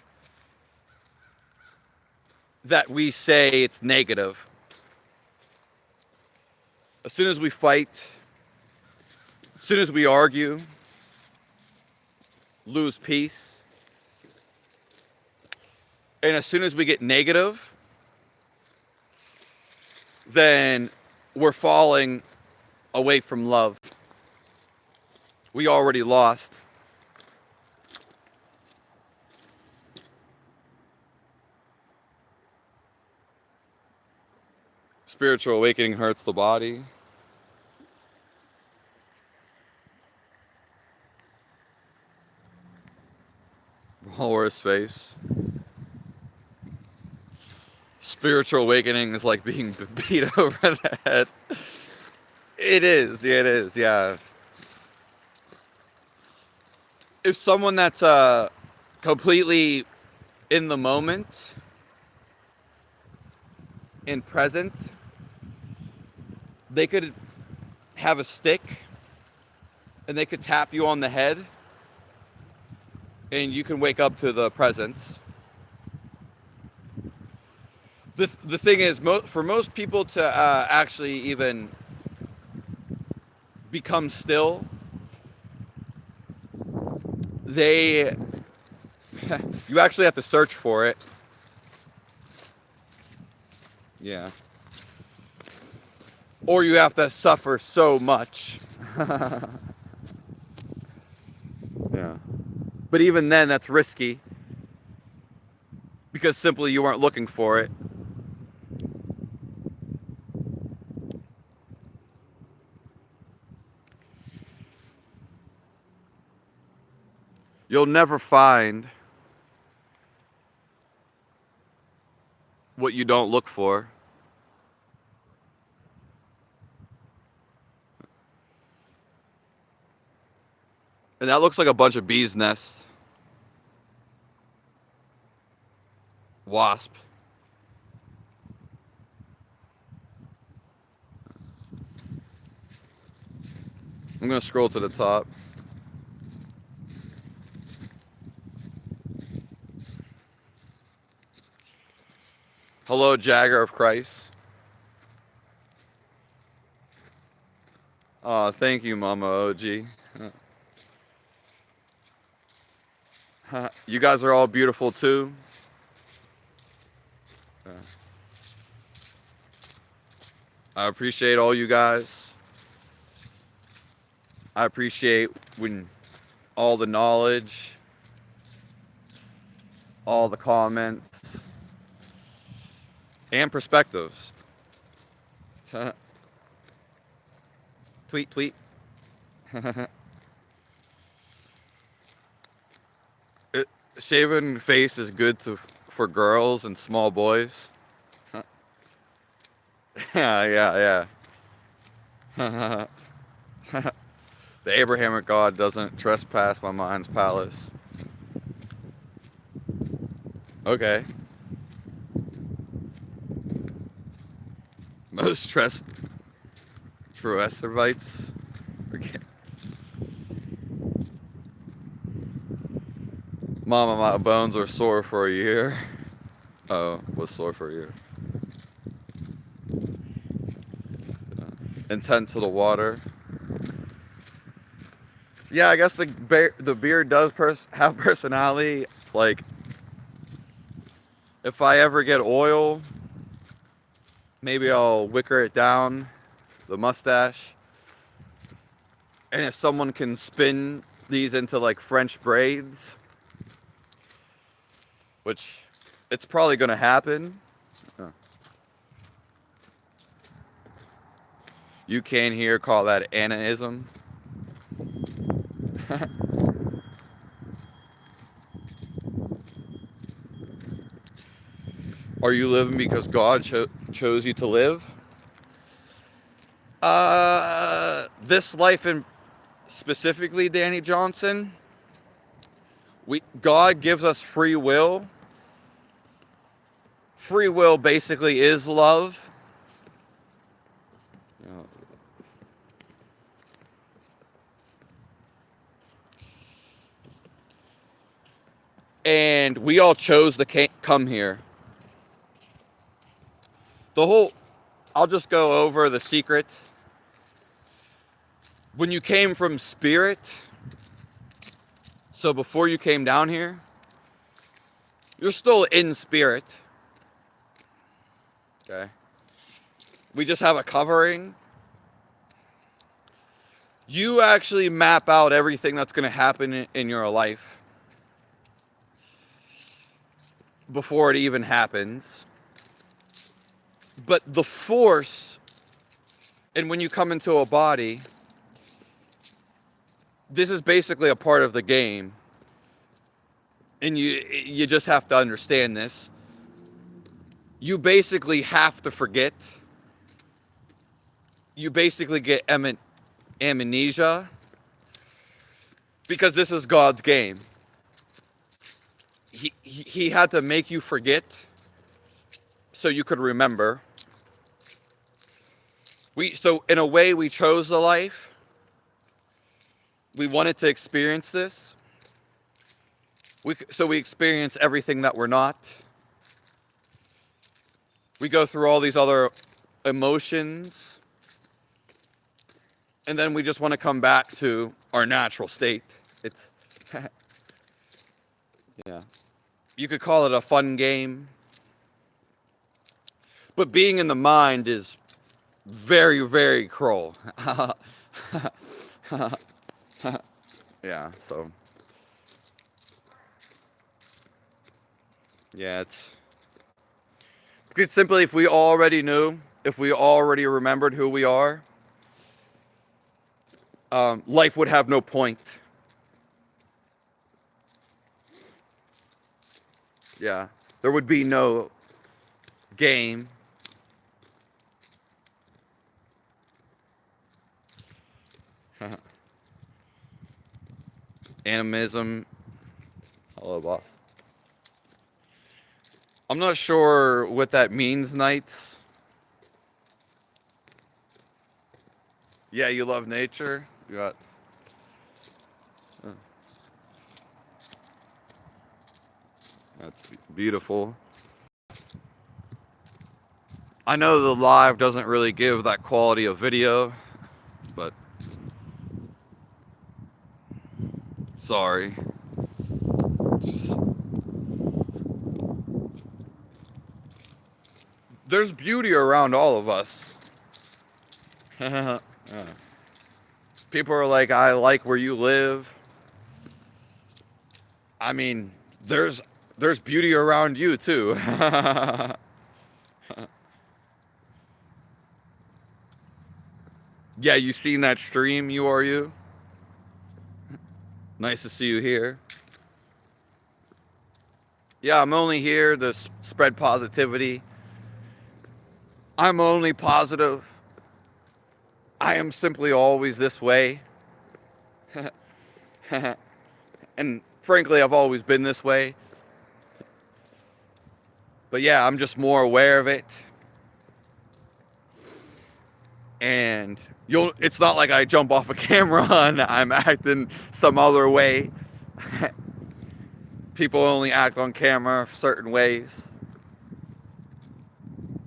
that we say it's negative. As soon as we fight, as soon as we argue, lose peace, and as soon as we get negative, then we're falling away from love. We already lost. Spiritual awakening hurts the body. Horror's face. Spiritual awakening is like being beat over the head. It is, yeah. If someone that's completely in the moment and present, they could have a stick and they could tap you on the head and you can wake up to the presence. The thing is, for most people to actually even become still, you actually have to search for it. Yeah. Or you have to suffer so much. Yeah. But even then, that's risky. Because simply you weren't looking for it. You'll never find what you don't look for. And that looks like a bunch of bees' nests. Wasp. I'm going to scroll to the top. Hello, Jagger of Christ. Oh, thank you, Mama OG. You guys are all beautiful too. I appreciate all you guys. I appreciate when all the knowledge, all the comments, and perspectives. Tweet. Shaving face is good for girls and small boys. Yeah. The Abrahamic God doesn't trespass my mind's palace. Okay. Most Truestervites. Okay. Mama, my bones are sore for a year. Oh, was sore for a year. Intent to the water. Yeah, I guess the beard does have personality. Like, if I ever get oil, maybe I'll wicker it down, the mustache. And if someone can spin these into like French braids, which it's probably going to happen. You can here call that anaism. Are you living because God chose you to live? This life in specifically, Danny Johnson, God gives us free will. Free will basically is love. You know, and we all chose to come here. I'll just go over the secret. When you came from spirit, so before you came down here, you're still in spirit. Okay. We just have a covering. You actually map out everything that's going to happen in your life before it even happens. But the force, and when you come into a body, this is basically a part of the game. And you just have to understand this. You basically have to forget. You basically get amnesia. Because this is God's game. He had to make you forget so you could remember. So in a way, we chose the life. We wanted to experience this. So we experience everything that we're not. We go through all these other emotions. And then we just want to come back to our natural state. It's, yeah. You could call it a fun game. But being in the mind is very, very cruel. Yeah, so. Yeah, it's simply if we already knew, if we already remembered who we are, life would have no point. Yeah, there would be no game. Animism. Hello, boss. I'm not sure what that means, Knights. Yeah, you love nature. You got. That's beautiful. I know the live doesn't really give that quality of video, but sorry. There's beauty around all of us. Yeah. People are like, I like where you live. I mean, there's beauty around you too. Yeah, you seen that stream, you are you? Nice to see you here. Yeah, I'm only here to spread positivity. I'm only positive. I am simply always this way. And frankly, I've always been this way. But yeah, I'm just more aware of it. And it's not like I jump off a camera and I'm acting some other way. People only act on camera certain ways.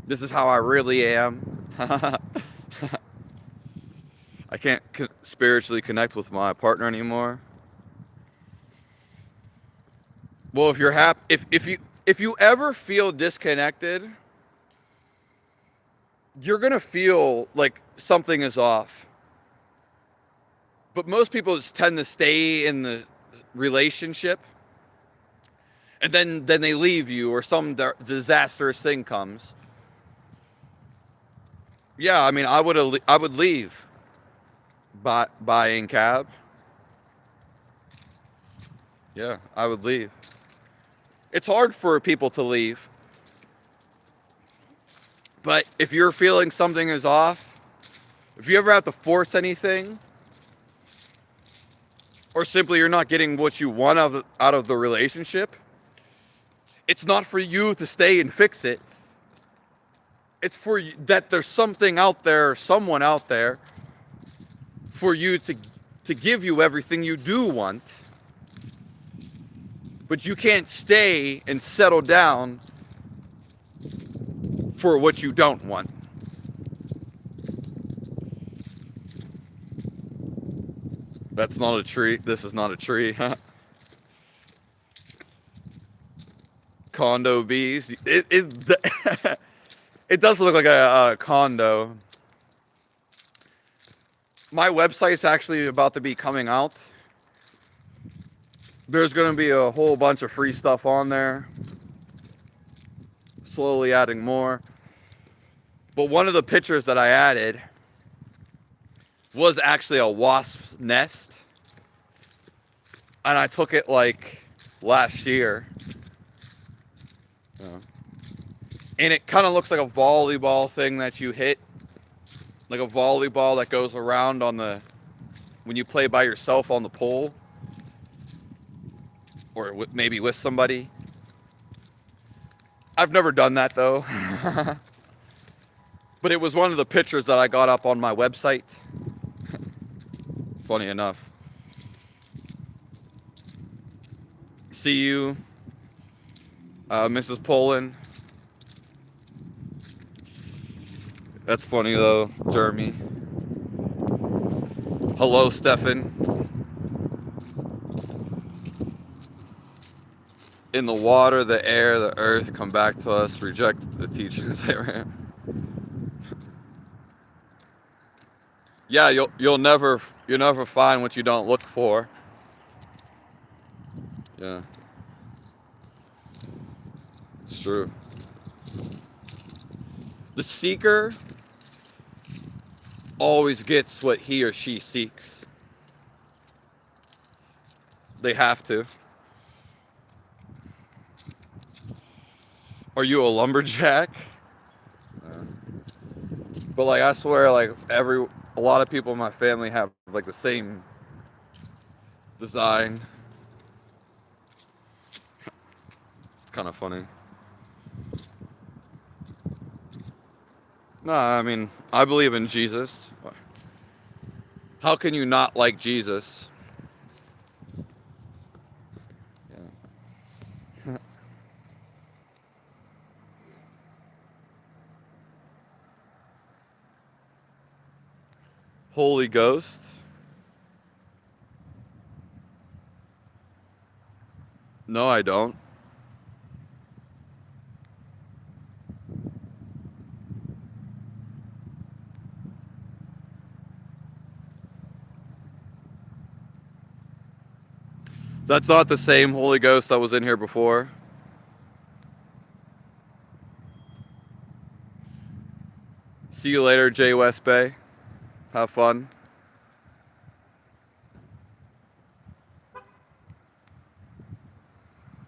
This is how I really am. I can't spiritually connect with my partner anymore. Well, if you're happy, if you ever feel disconnected, you're gonna feel like something is off. But most people just tend to stay in the relationship, and then they leave you, or some disastrous thing comes. Yeah, I mean, I would leave buying cab. Yeah, I would leave. It's hard for people to leave. But if you're feeling something is off, if you ever have to force anything, or simply you're not getting what you want out of the relationship, it's not for you to stay and fix it. It's for you, that there's something out there, someone out there, for you to give you everything you do want. But you can't stay and settle down for what you don't want. That's not a tree. This is not a tree. Condo bees. It does look like a condo. My website's actually about to be coming out. There's going to be a whole bunch of free stuff on there. Slowly adding more. But one of the pictures that I added was actually a wasp's nest. And I took it like last year. And it kind of looks like a volleyball thing that you hit. Like a volleyball that goes around on the, when you play by yourself on the pole. Or maybe with somebody. I've never done that though. But it was one of the pictures that I got up on my website. Funny enough. See you, Mrs. Poland. That's funny though, Jeremy. Hello, Stefan. In the water, the air, the earth come back to us, reject the teachings. Yeah, you'll never find what you don't look for. Yeah. It's true. The seeker always gets what he or she seeks. They have to. Are you a lumberjack? But like I swear, like a lot of people in my family have like the same design. It's kind of funny. No, I mean, I believe in Jesus. How can you not like Jesus? Yeah. Holy Ghost. No, I don't. That's not the same Holy Ghost that was in here before. See you later, Jay West Bay. Have fun.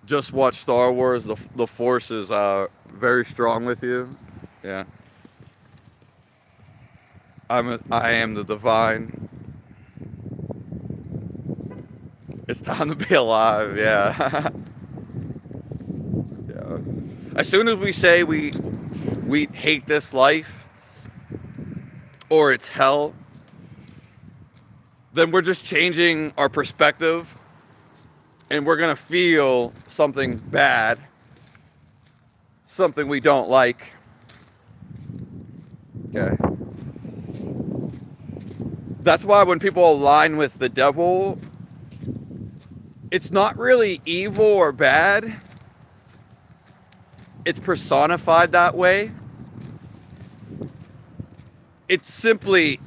Just watch Star Wars. The Force is very strong with you. Yeah. I am the divine. It's time to be alive, yeah. Yeah. As soon as we say we hate this life or it's hell, then we're just changing our perspective and we're gonna feel something bad, something we don't like. Okay. That's why when people align with the devil, it's not really evil or bad. It's personified that way. It's simply,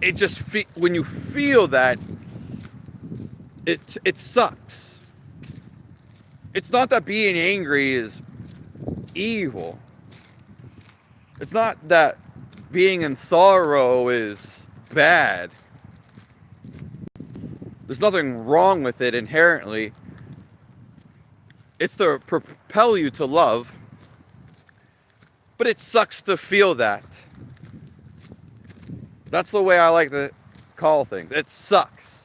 when you feel that, it sucks. It's not that being angry is evil. It's not that being in sorrow is bad. There's nothing wrong with it inherently. It's to propel you to love, but it sucks to feel that. That's the way I like to call things. It sucks.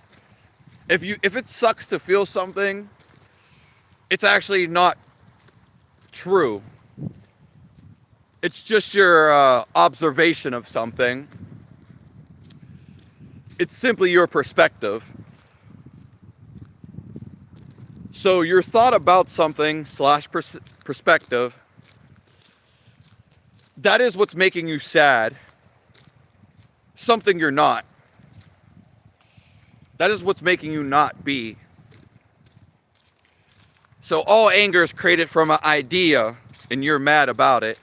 If it sucks to feel something, it's actually not true. It's just your observation of something. It's simply your perspective. So your thought about something / perspective, that is what's making you sad. Something you're not. That is what's making you not be. So all anger is created from an idea, and you're mad about it.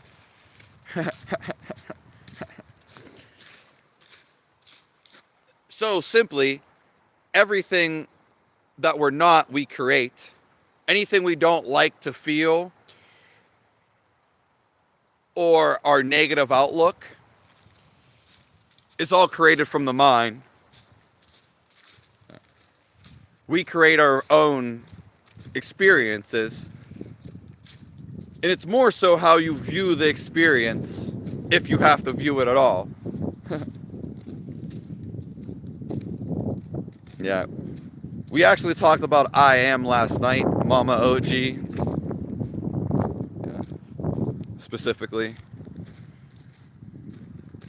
So simply, everything that we're not, we create. Anything we don't like to feel, or our negative outlook, it's all created from the mind. We create our own experiences, and it's more so how you view the experience, if you have to view it at all. Yeah. We actually talked about I am last night, Mama OG. Yeah. Specifically.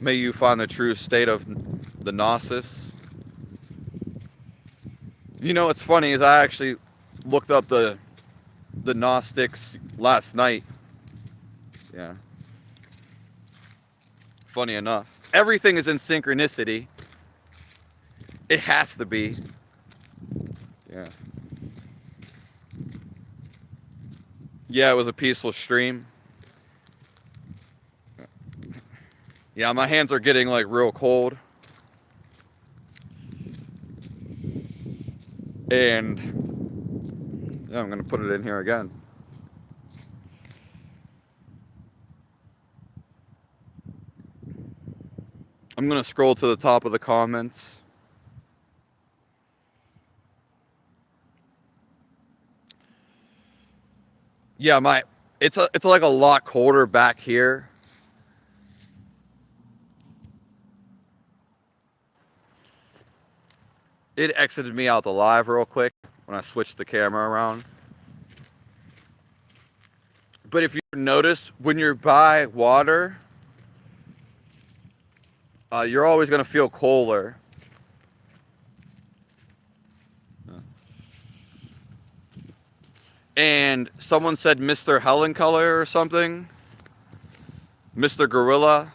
May you find the true state of the gnosis. You know what's funny is I actually looked up the Gnostics last night. Yeah. Funny enough. Everything is in synchronicity. It has to be. Yeah. Yeah, it was a peaceful stream. Yeah, my hands are getting like real cold. And yeah, I'm gonna put it in here again. I'm gonna scroll to the top of the comments. Yeah, it's like a lot colder back here. It exited me out the live real quick when I switched the camera around. But if you notice, when you're by water, you're always gonna feel colder. And someone said Mr. Helen Color or something. Mr. Gorilla.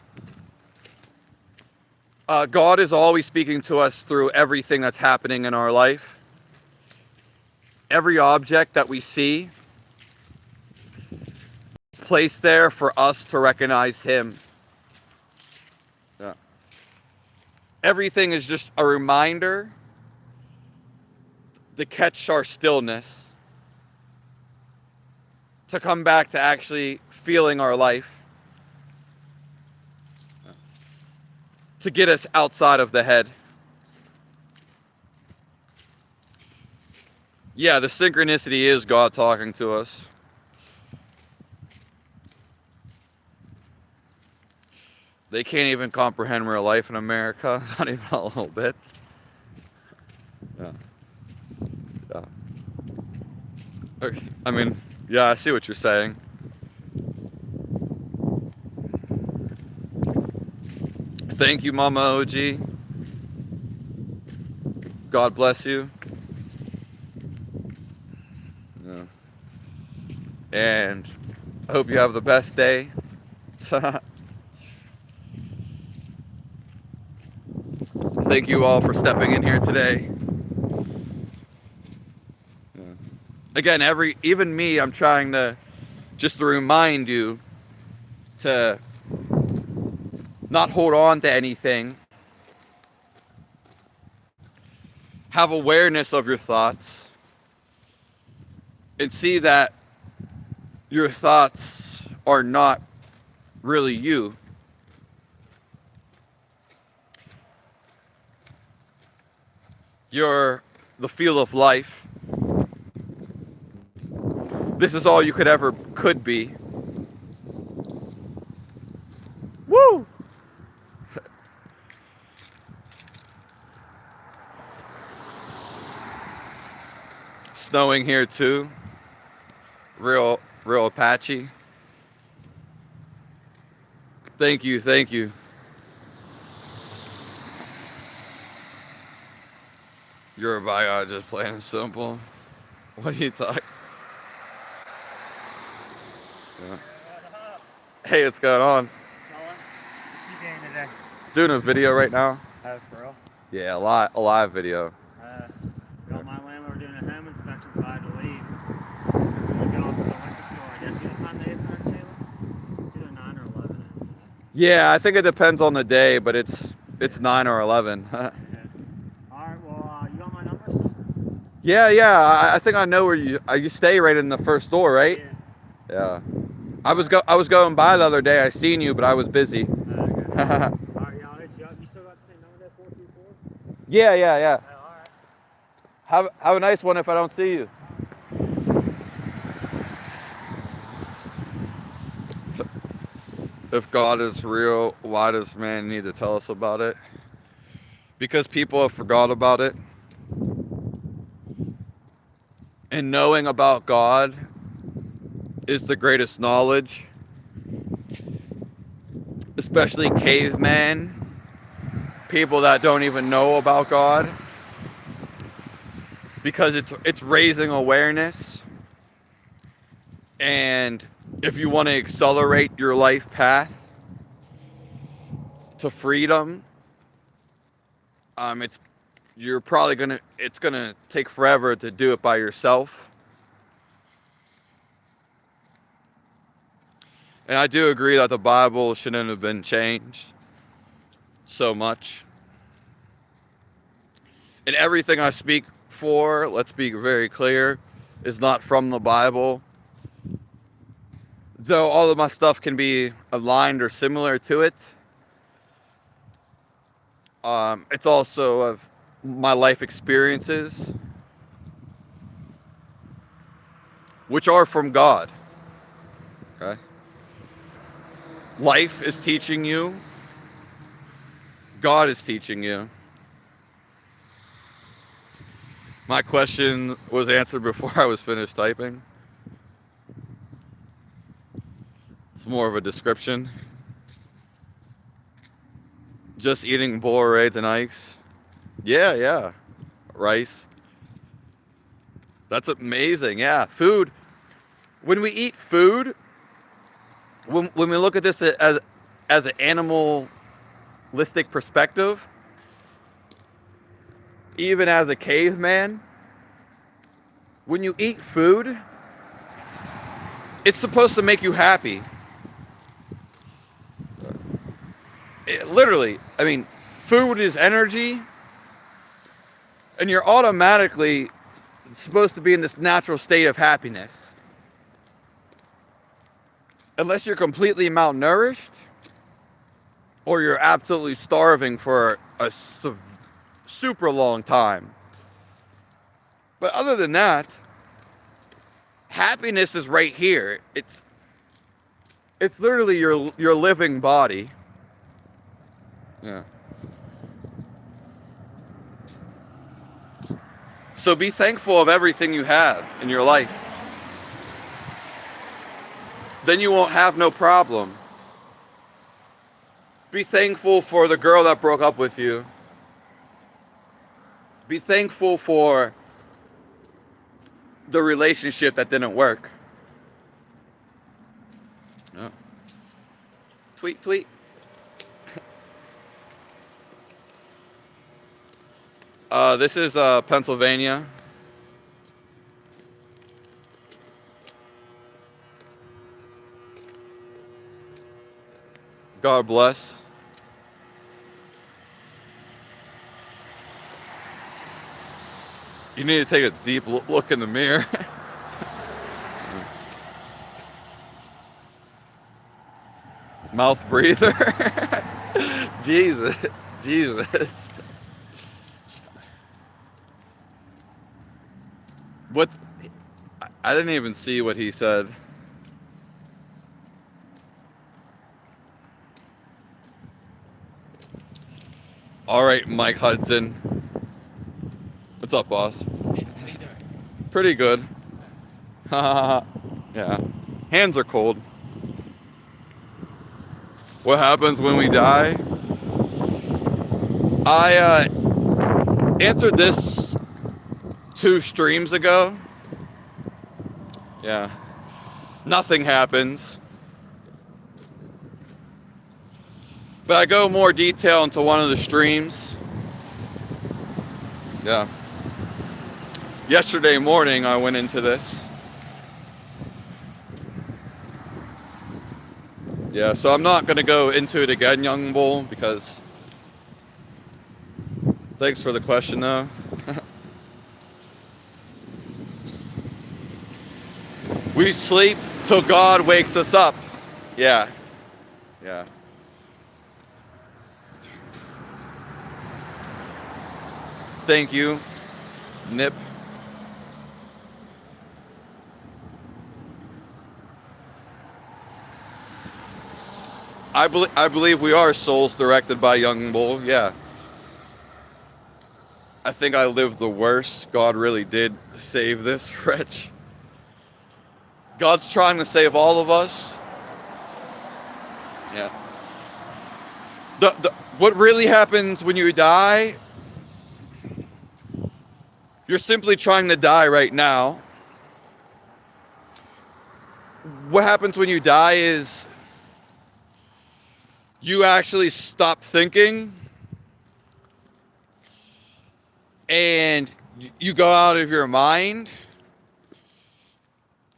God is always speaking to us through everything that's happening in our life. Every object that we see is placed there for us to recognize Him. Yeah. Everything is just a reminder to catch our stillness. To come back to actually feeling our life. To get us outside of the head. Yeah, the synchronicity is God talking to us. They can't even comprehend real life in America. Not even a little bit. Yeah. Yeah. Okay. I mean, yeah, I see what you're saying. Thank you, Mama OG. God bless you. Yeah. And I hope you have the best day. Thank you all for stepping in here today. Yeah. Again, even me, I'm trying to just to remind you to not hold on to anything. Have awareness of your thoughts. And see that your thoughts are not really you. You're the feel of life. this is all you could be. Woo! Snowing here too. Real Apache. Thank you, thank you. You're a biologist, plain and simple. What do you think? Yeah. Hey, what's going on? What's you doing today? Doing a video right now. Oh, for real? Yeah, a live video. You know, my landlord doing a home inspection, so I had to leave. I'm looking off to the liquor store. I guess you know what time they open at Salem? It's either 9 or 11. Yeah, I think it depends on the day, but it's 9 or 11. Yeah. Alright, well, you got my number still? Yeah, I think I know where you stay right in the first door, right? Yeah. Yeah. I was going by the other day. I seen you, but I was busy. Okay. Alright, yeah, I'll hit you up. You still got the same number there, 424? Yeah. Oh, alright. Have a nice one if I don't see you. If God is real, why does man need to tell us about it? Because people have forgot about it. And knowing about God is the greatest knowledge. Especially cavemen, people that don't even know about God. Because it's raising awareness. And if you want to accelerate your life path to freedom, it's gonna take forever to do it by yourself. And I do agree that the Bible shouldn't have been changed so much. And everything I speak for, let's be very clear, is not from the Bible. Though all of my stuff can be aligned or similar to it, it's also of my life experiences, which are from God. Okay? Life is teaching you. God is teaching you. My question was answered before I was finished typing. It's more of a description. Just eating Borates and Ikes. Yeah. Rice. That's amazing. Yeah, food. When we eat food, when we look at this as an animalistic perspective, even as a caveman, when you eat food, it's supposed to make you happy. Literally, I mean, food is energy, and you're automatically supposed to be in this natural state of happiness. Unless you're completely malnourished, or you're absolutely starving for a super long time. But other than that, happiness is right here. It's literally your living body. Yeah. So be thankful of everything you have in your life. Then you won't have no problem. Be thankful for the girl that broke up with you. Be thankful for the relationship that didn't work. Oh. Tweet. This is Pennsylvania. God bless. You need to take a deep look in the mirror. Mouth breather. Jesus. What? I didn't even see what he said. All right, Mike Hudson. What's up, boss? Hey, how you doing? Pretty good. Yeah. Hands are cold. What happens when we die? I answered this 2 streams ago. Yeah. Nothing happens. But I go more detail into one of the streams. Yeah. Yesterday morning I went into this. Yeah, so I'm not going to go into it again, Young Bull, because... Thanks for the question, though. We sleep till God wakes us up. Yeah. Yeah. Thank you, Nip. I believe we are souls directed by Young Bull, yeah. I think I lived the worst. God really did save this wretch. God's trying to save all of us. Yeah. What really happens when you die, you're simply trying to die right now. What happens when you die is you actually stop thinking and you go out of your mind.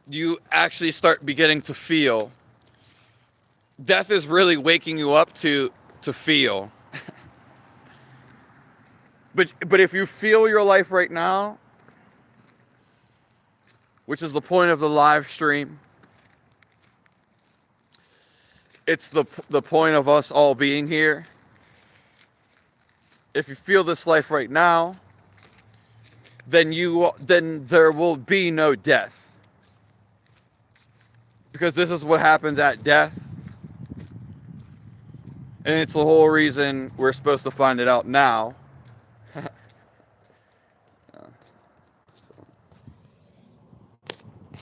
You actually start beginning to feel. Death is really waking you up to feel. But if you feel your life right now, which is the point of the live stream, it's the point of us all being here. If you feel this life right now, then there will be no death. Because this is what happens at death. And it's the whole reason we're supposed to find it out now.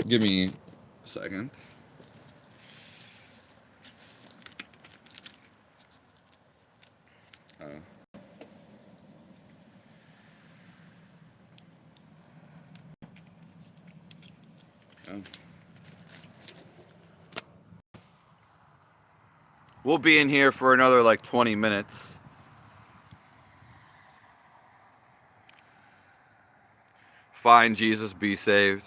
Give me a second. We'll be in here for another like 20 minutes. Find Jesus, be saved.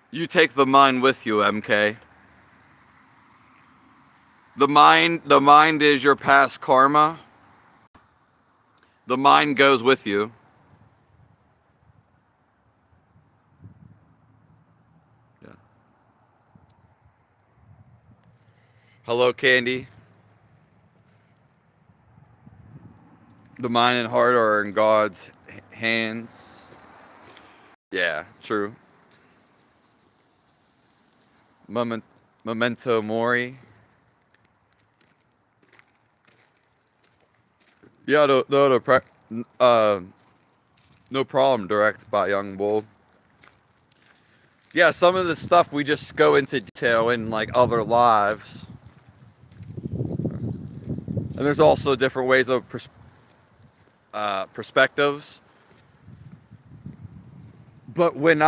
You take the mind with you, MK. The mind is your past karma. The mind goes with you. Yeah. Hello, Candy. The mind and heart are in God's hands. Yeah, true. Memento mori. Yeah, no problem. Directed by Young Bull. Yeah, some of the stuff we just go into detail in like other lives, and there's also different ways of perspectives. But when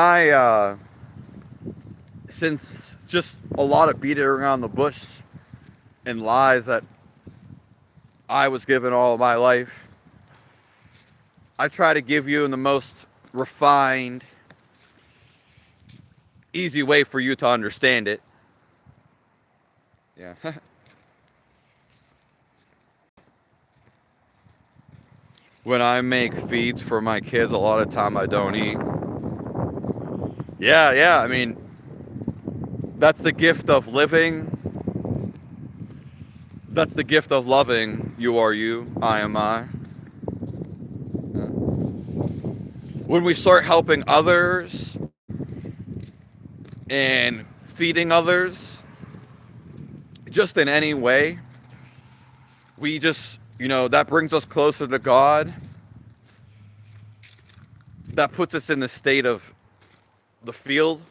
since just a lot of beating around the bush and lies that I was given all of my life, I try to give you in the most refined, easy way for you to understand it. Yeah. When I make feeds for my kids, a lot of time I don't eat. Yeah, I mean, that's the gift of living. That's the gift of loving. You are you, I am I. when we start helping others and feeding others, just in any way, we just, that brings us closer to God. That puts us in the state of the field.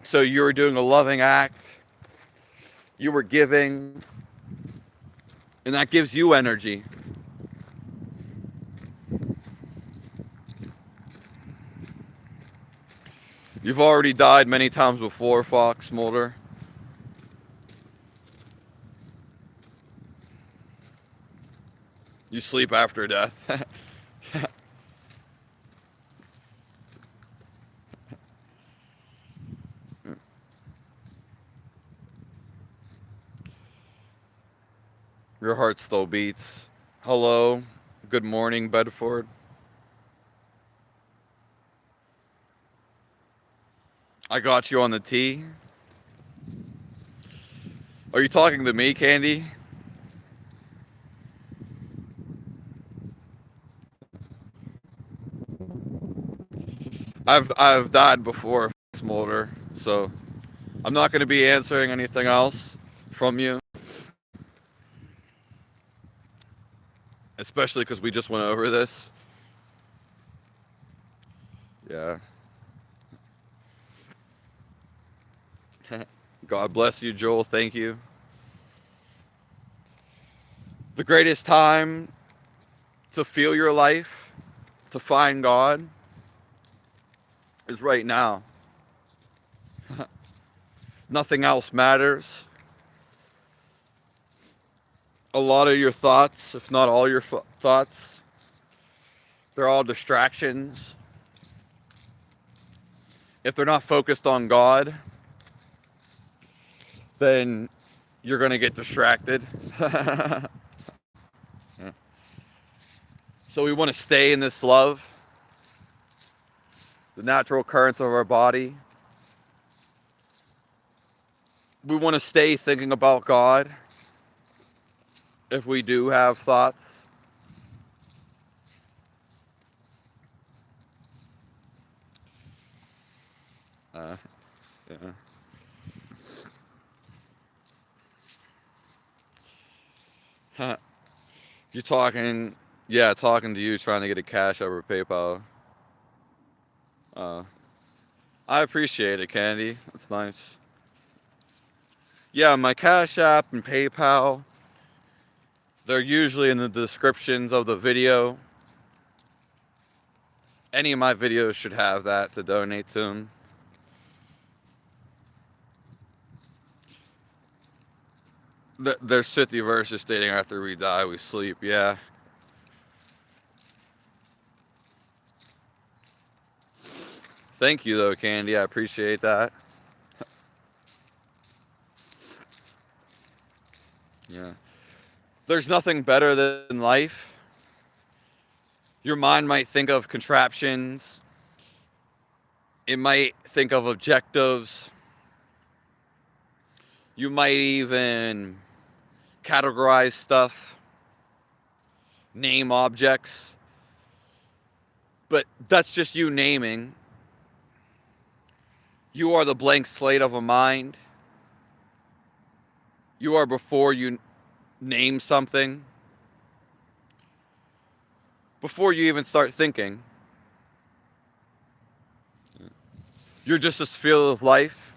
So you were doing a loving act, you were giving, and that gives you energy. You've already died many times before, Fox Mulder. You sleep after death. Your heart still beats. Hello. Good morning, Bedford. I got you on the T. Are you talking to me, Candy? I've died before, Smolder, so I'm not going to be answering anything else from you. Especially because we just went over this. Yeah. God bless you, Joel. Thank you. The greatest time to feel your life, to find God, is right now. Nothing else matters. A lot of your thoughts, if not all your thoughts, they're all distractions. If they're not focused on God, then you're going to get distracted. So we want to stay in this love, the natural currents of our body. We want to stay thinking about God if we do have thoughts. Yeah. You talking, yeah, talking to you, trying to get a cash over PayPal. I appreciate it, Candy. That's nice. Yeah, my Cash App and PayPal, they're usually in the descriptions of the video. Any of my videos should have that to donate to them. There's 50 verses stating after we die, we sleep. Yeah. Thank you, though, Candy. I appreciate that. Yeah. There's nothing better than life. Your mind might think of contraptions. It might think of objectives. You might even categorize stuff, name objects. But that's just you naming. You are the blank slate of a mind. You are before you name something. Before you even start thinking. You're just this field of life.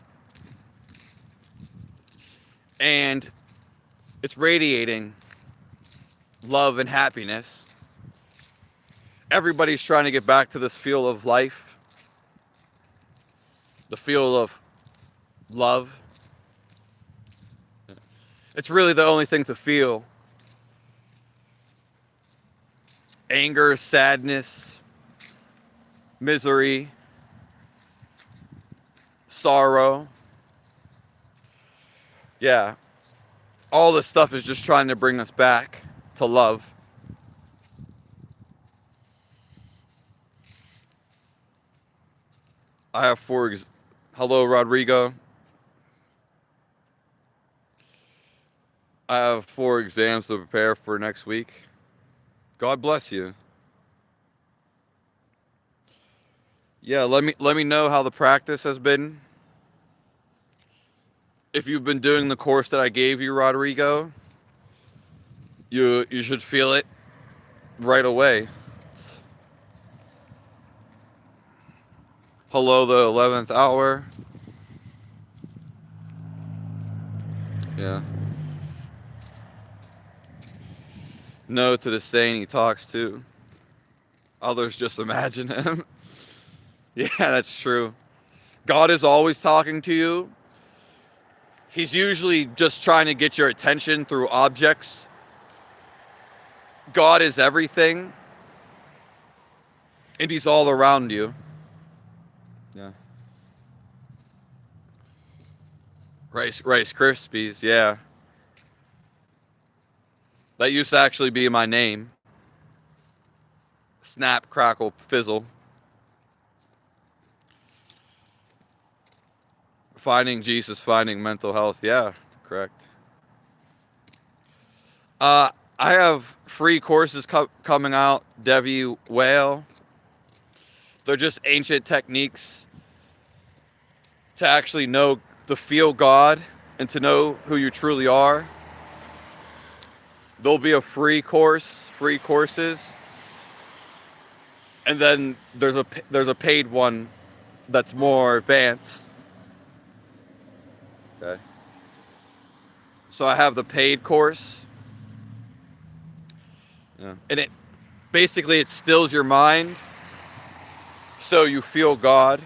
And it's radiating love and happiness. Everybody's trying to get back to this field of life. The field of love. It's really the only thing to feel. Anger, sadness, misery, sorrow. Yeah. All this stuff is just trying to bring us back to love. I have hello, Rodrigo. I have 4 exams to prepare for next week. God bless you. Yeah, let me know how the practice has been. If you've been doing the course that I gave you, Rodrigo, you should feel it right away. Hello, the 11th hour. Yeah. No to the saying he talks to. Others just imagine him. Yeah, that's true. God is always talking to you. He's usually just trying to get your attention through objects. God is everything, and he's all around you. Yeah. Rice Krispies, yeah. That used to actually be my name. Snap, crackle, fizzle. Finding Jesus, finding mental health. Yeah, correct. I have free courses coming out. Devi Whale. They're just ancient techniques to actually know, to feel God and to know who you truly are. There'll be a free courses, and then there's a paid one that's more advanced. Okay. So I have the paid course. Yeah. And it stills your mind so you feel God.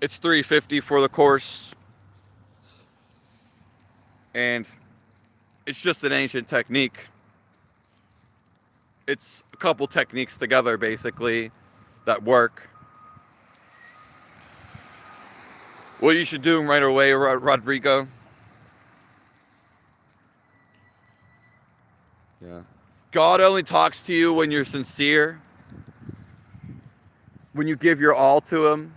It's $350 for the course. And it's just an ancient technique. It's a couple techniques together basically that work. What you should do right away, Rodrigo. Yeah. God only talks to you when you're sincere. When you give your all to him.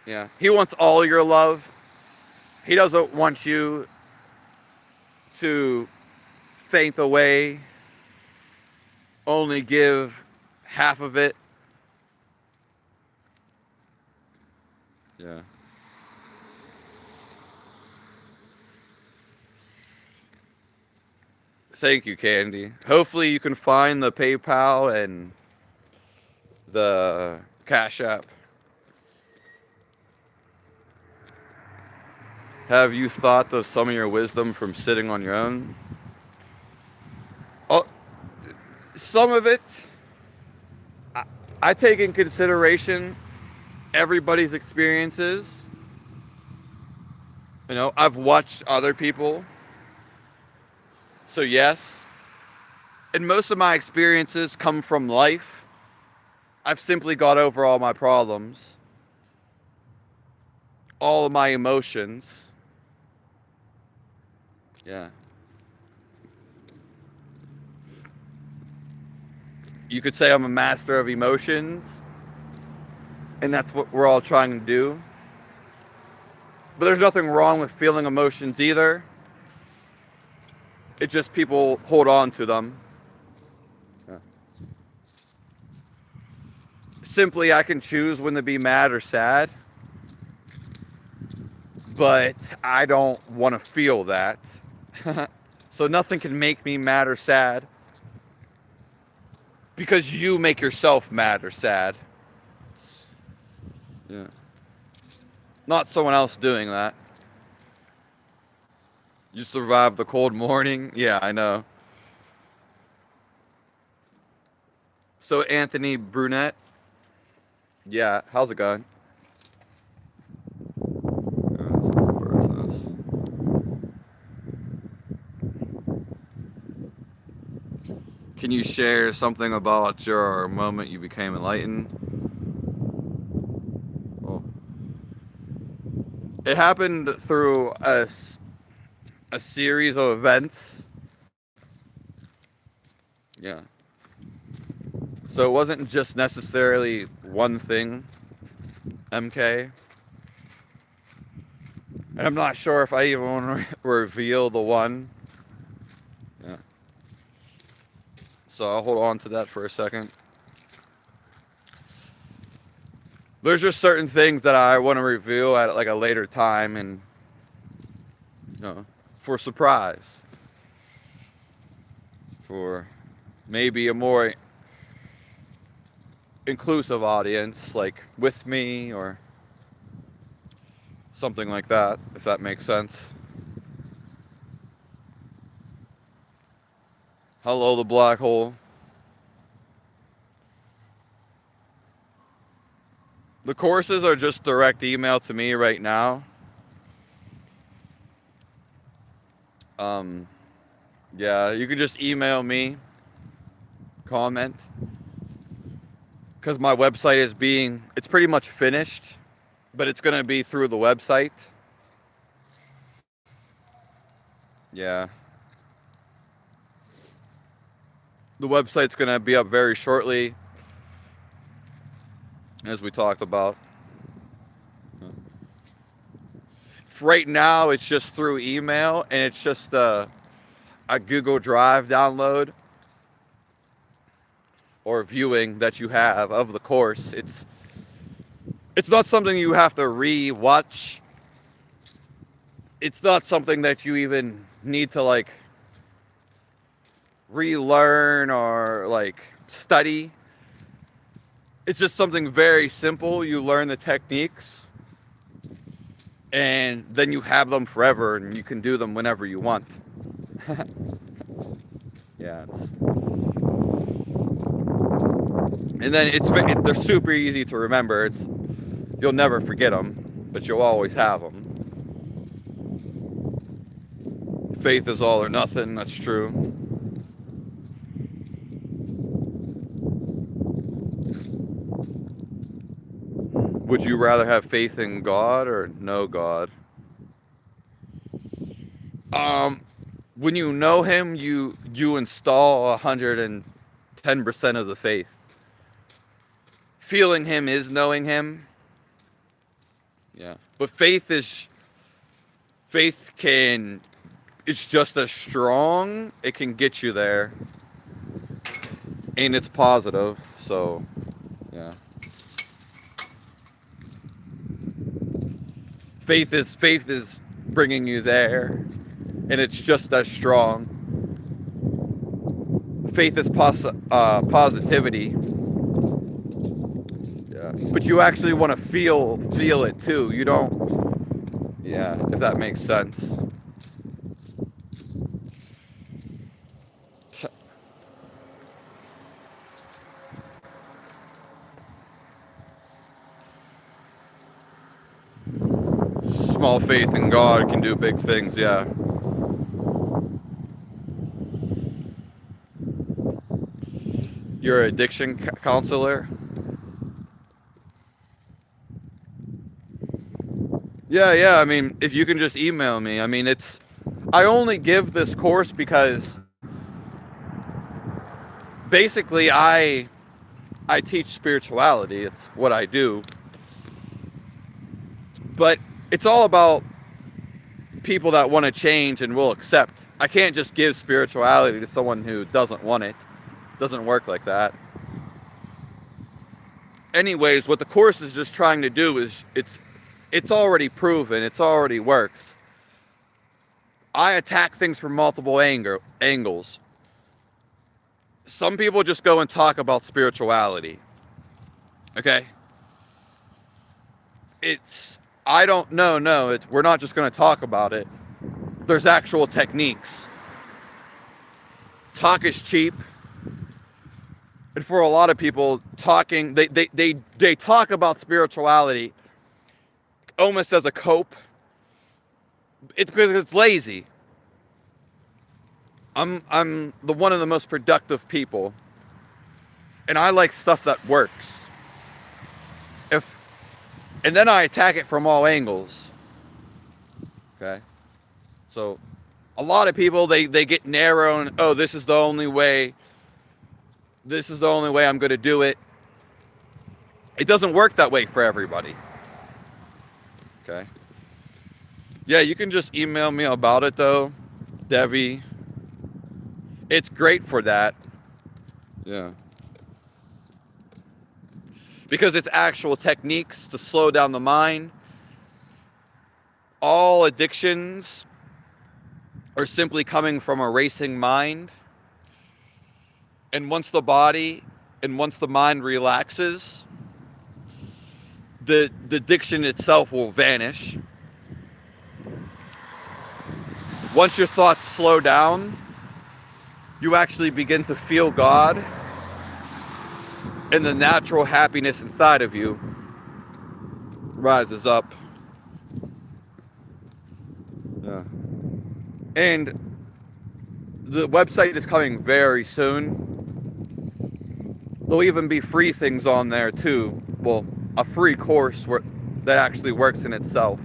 Yeah. He wants all your love. He doesn't want you to faint away, only give half of it. Yeah. Thank you, Candy. Hopefully you can find the PayPal and the Cash App. Have you thought of some of your wisdom from sitting on your own? Oh, some of it, I take in consideration everybody's experiences. You know, I've watched other people. So yes, and most of my experiences come from life. I've simply got over all my problems, all of my emotions. Yeah. You could say I'm a master of emotions, and that's what we're all trying to do. But there's nothing wrong with feeling emotions either. It's just people hold on to them. Yeah. Simply, I can choose when to be mad or sad, but I don't want to feel that. So nothing can make me mad or sad because you make yourself mad or sad. Yeah. Not someone else doing that. You survived the cold morning? Yeah, I know. So Anthony Brunette? Yeah, how's it going? Can you share something about your moment you became enlightened? Well, it happened through a series of events. Yeah. So it wasn't just necessarily one thing, MK. And I'm not sure if I even want to reveal the one. Yeah. So I'll hold on to that for a second. There's just certain things that I want to reveal at like a later time, and for surprise, for maybe a more inclusive audience, like with me or something like that, if that makes sense. Hello, the black hole. The courses are just direct email to me right now. Yeah, you can just email me, comment, because my website it's pretty much finished, but it's going to be through the website. Yeah. The website's going to be up very shortly, as we talked about. Right now, it's just through email, and it's just a Google Drive download or viewing that you have of the course. It's not something you have to re-watch. It's not something that you even need to like relearn or like study. It's just something very simple. You learn the techniques and then you have them forever and you can do them whenever you want. Yeah. And then they're super easy to remember. You'll never forget them, but you'll always have them. Faith is all or nothing. That's true. Would you rather have faith in God or no God? When you know Him, you install 110% of the faith. Feeling Him is knowing Him. Yeah, but it's just as strong. It can get you there, and it's positive. So, yeah. Faith is bringing you there, and it's just as strong. Faith is positivity. Yeah, but you actually want to feel it too. You don't. Yeah, if that makes sense. Small faith in God can do big things, yeah. You're an addiction counselor? Yeah, I mean, if you can just email me. I mean, I only give this course because basically I teach spirituality. It's what I do. But it's all about people that want to change and will accept. I can't just give spirituality to someone who doesn't want it. It doesn't work like that. Anyways, what the course is just trying to do is it's already proven. It already works. I attack things from multiple angles. Some people just go and talk about spirituality. Okay? I don't know. No, we're not just going to talk about it. There's actual techniques. Talk is cheap. And for a lot of people, talking, they talk about spirituality almost as a cope. It's because it's lazy. I'm one of the most productive people. And I like stuff that works. And then I attack it from all angles. Okay? So, a lot of people, they get narrow and, oh, this is the only way I'm going to do it. It doesn't work that way for everybody. Okay? Yeah, you can just email me about it, though, Devi. It's great for that. Yeah. Because it's actual techniques to slow down the mind. All addictions are simply coming from a racing mind. And once the mind relaxes, the addiction itself will vanish. Once your thoughts slow down, you actually begin to feel God, and the natural happiness inside of you rises up. Yeah. And the website is coming very soon. There'll even be free things on there too. Well, a free course that actually works in itself.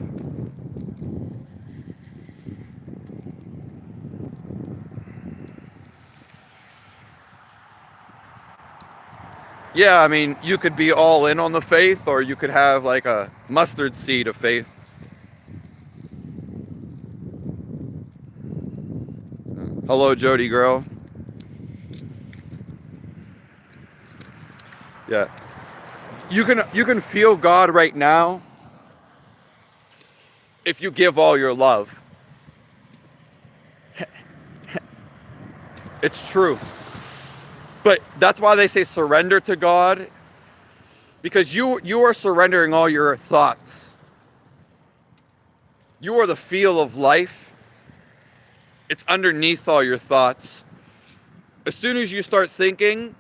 Yeah, I mean, you could be all in on the faith, or you could have like a mustard seed of faith. Hello, Jody girl. Yeah. You can feel God right now if you give all your love. It's true. But that's why they say surrender to God, because you are surrendering all your thoughts. You are the feel of life. It's underneath all your thoughts. As soon as you start thinking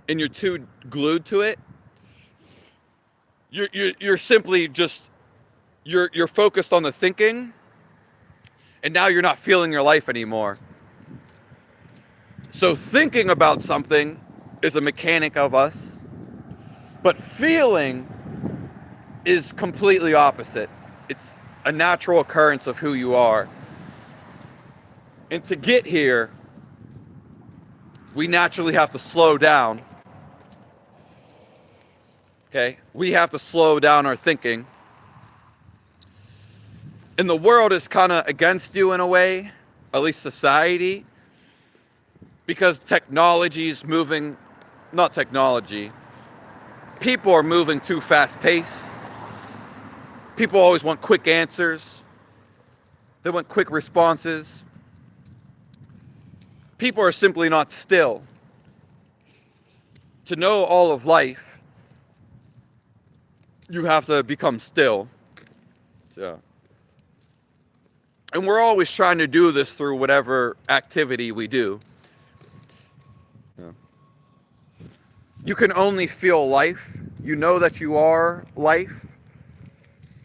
and you're too glued to it, you're simply just you're focused on the thinking, and now you're not feeling your life anymore. So thinking about something is a mechanic of us, but feeling is completely opposite. It's a natural occurrence of who you are. And to get here, we naturally have to slow down. Okay? We have to slow down our thinking. And the world is kind of against you in a way, at least society, because technology is moving, not technology, people are moving too fast paced. People always want quick answers. They want quick responses. People are simply not still. To know all of life, you have to become still. So, and we're always trying to do this through whatever activity we do. Yeah. You can only feel life. You know that you are life.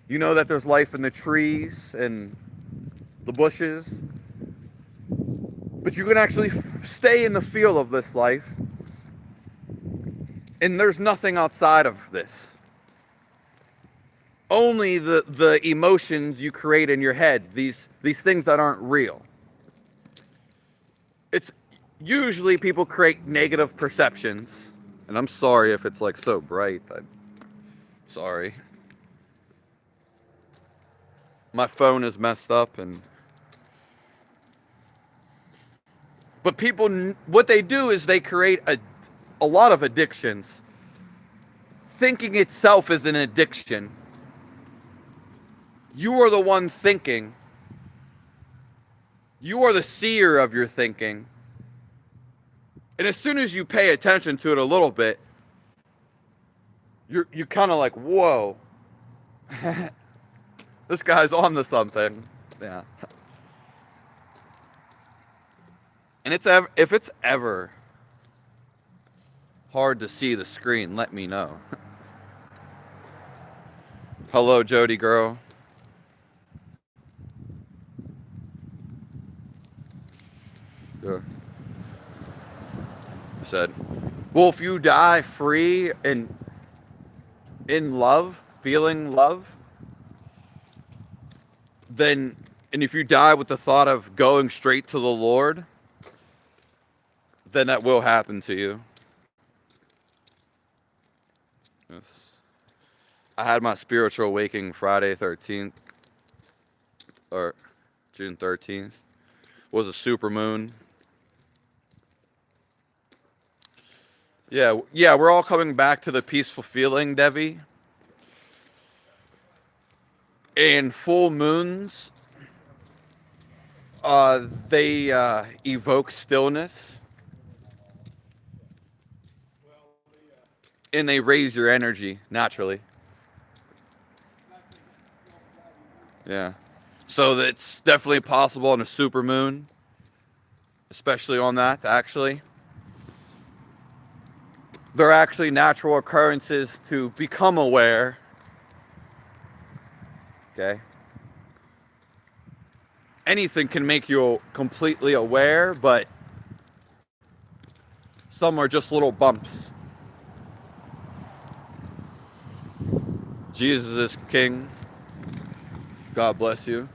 You know that there's life in the trees and the bushes. But you can actually stay in the feel of this life. And there's nothing outside of this. Only the emotions you create in your head, these things that aren't real. It's usually people create negative perceptions. And I'm sorry if it's like so bright. I'm sorry. My phone is messed up, but people, what they do is they create a lot of addictions. Thinking itself is an addiction. You are the one thinking. You are the seer of your thinking. And as soon as you pay attention to it a little bit, you kind of like, whoa, this guy's on to something. Yeah. And if it's ever hard to see the screen, let me know. Hello, Jody girl. Yeah. Said, well, if you die free and in love, feeling love, then, and if you die with the thought of going straight to the Lord, then that will happen to you. Yes. I had my spiritual awakening Friday 13th, or June 13th. Was a super moon. Yeah, we're all coming back to the peaceful feeling, Devi. And full moons, they evoke stillness and they raise your energy naturally. Yeah. So it's definitely possible on a super moon, especially on that, actually. There are actually natural occurrences to become aware. Okay. Anything can make you completely aware, but some are just little bumps. Jesus is King. God bless you.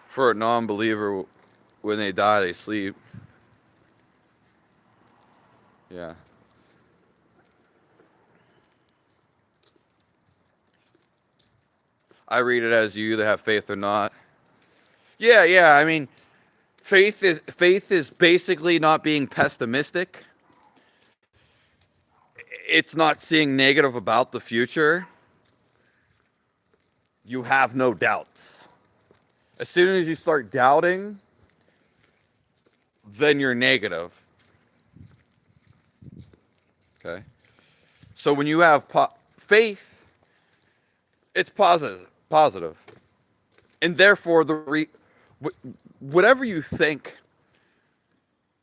For a non-believer, when they die, they sleep. Yeah. I read it as you either have faith or not. Yeah. I mean, faith is basically not being pessimistic. It's not seeing negative about the future. You have no doubts. As soon as you start doubting, then you're negative. Okay. So when you have faith, it's positive, and therefore whatever you think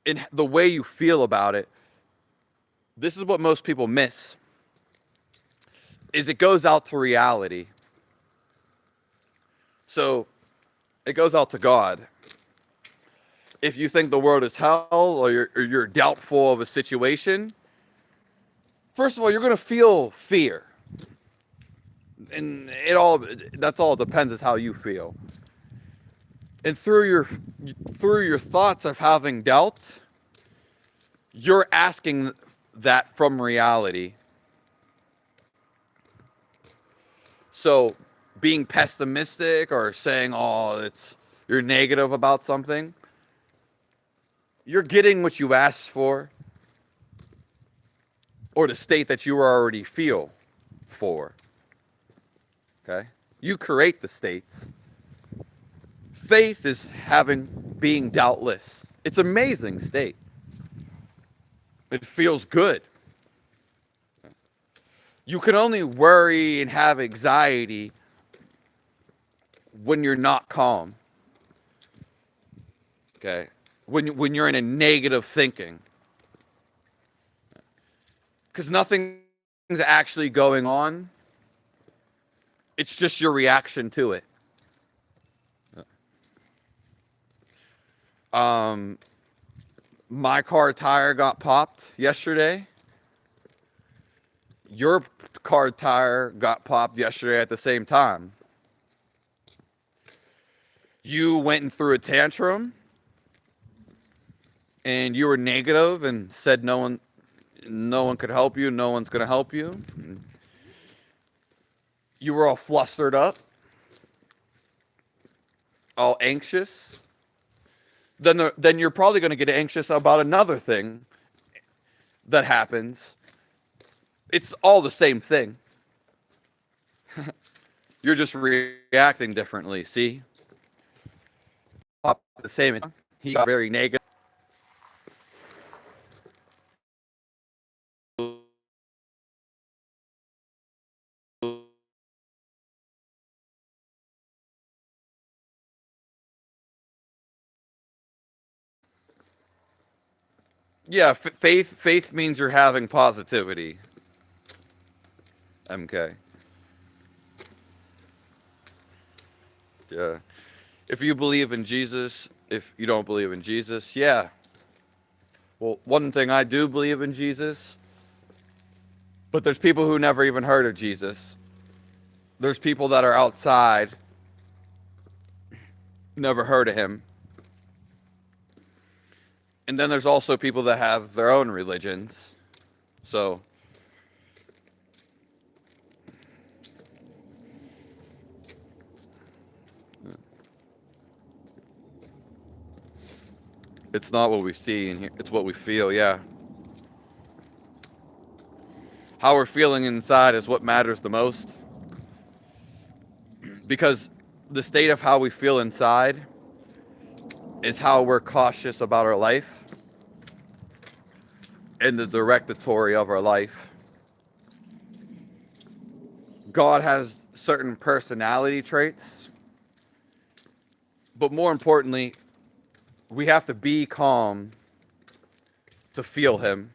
and the way you feel about it, this is what most people miss. Is it goes out to reality. So it goes out to God. If you think the world is hell or you're doubtful of a situation, first of all, you're going to feel fear. And that's all it depends is how you feel. And through your thoughts of having doubt, you're asking that from reality. So being pessimistic or saying, "Oh, you're negative about something," you're getting what you asked for, or the state that you already feel for. Okay? You create the states. Faith is being doubtless. It's an amazing state. It feels good. You can only worry and have anxiety when you're not calm. Okay? When you're in a negative thinking. Because nothing's actually going on. It's just your reaction to it. My car tire got popped yesterday. Your car tire got popped yesterday at the same time. You went and threw a tantrum and you were negative and said no one could help you, no one's going to help you. You were all flustered up, all anxious. Then you're probably going to get anxious about another thing that happens. It's all the same thing. You're just reacting differently, see? The same. He got very negative. Yeah, faith means you're having positivity. MK. Yeah. If you believe in Jesus, if you don't believe in Jesus, yeah. Well, one thing I do believe in Jesus, but there's people who never even heard of Jesus. There's people that are outside, never heard of him. And then there's also people that have their own religions. So It's not what we see in here, it's what we feel, yeah. How we're feeling inside is what matters the most. Because the state of how we feel inside is how we're cautious about our life and the directory of our life. God has certain personality traits, but more importantly, we have to be calm to feel Him.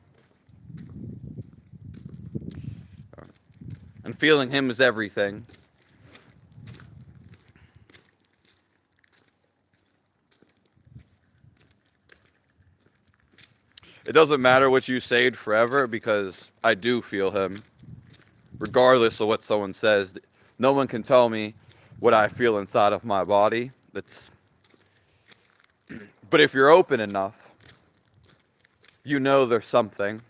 And feeling Him is everything. It doesn't matter what you say forever, because I do feel Him, regardless of what someone says. No one can tell me what I feel inside of my body. But if you're open enough, you know there's something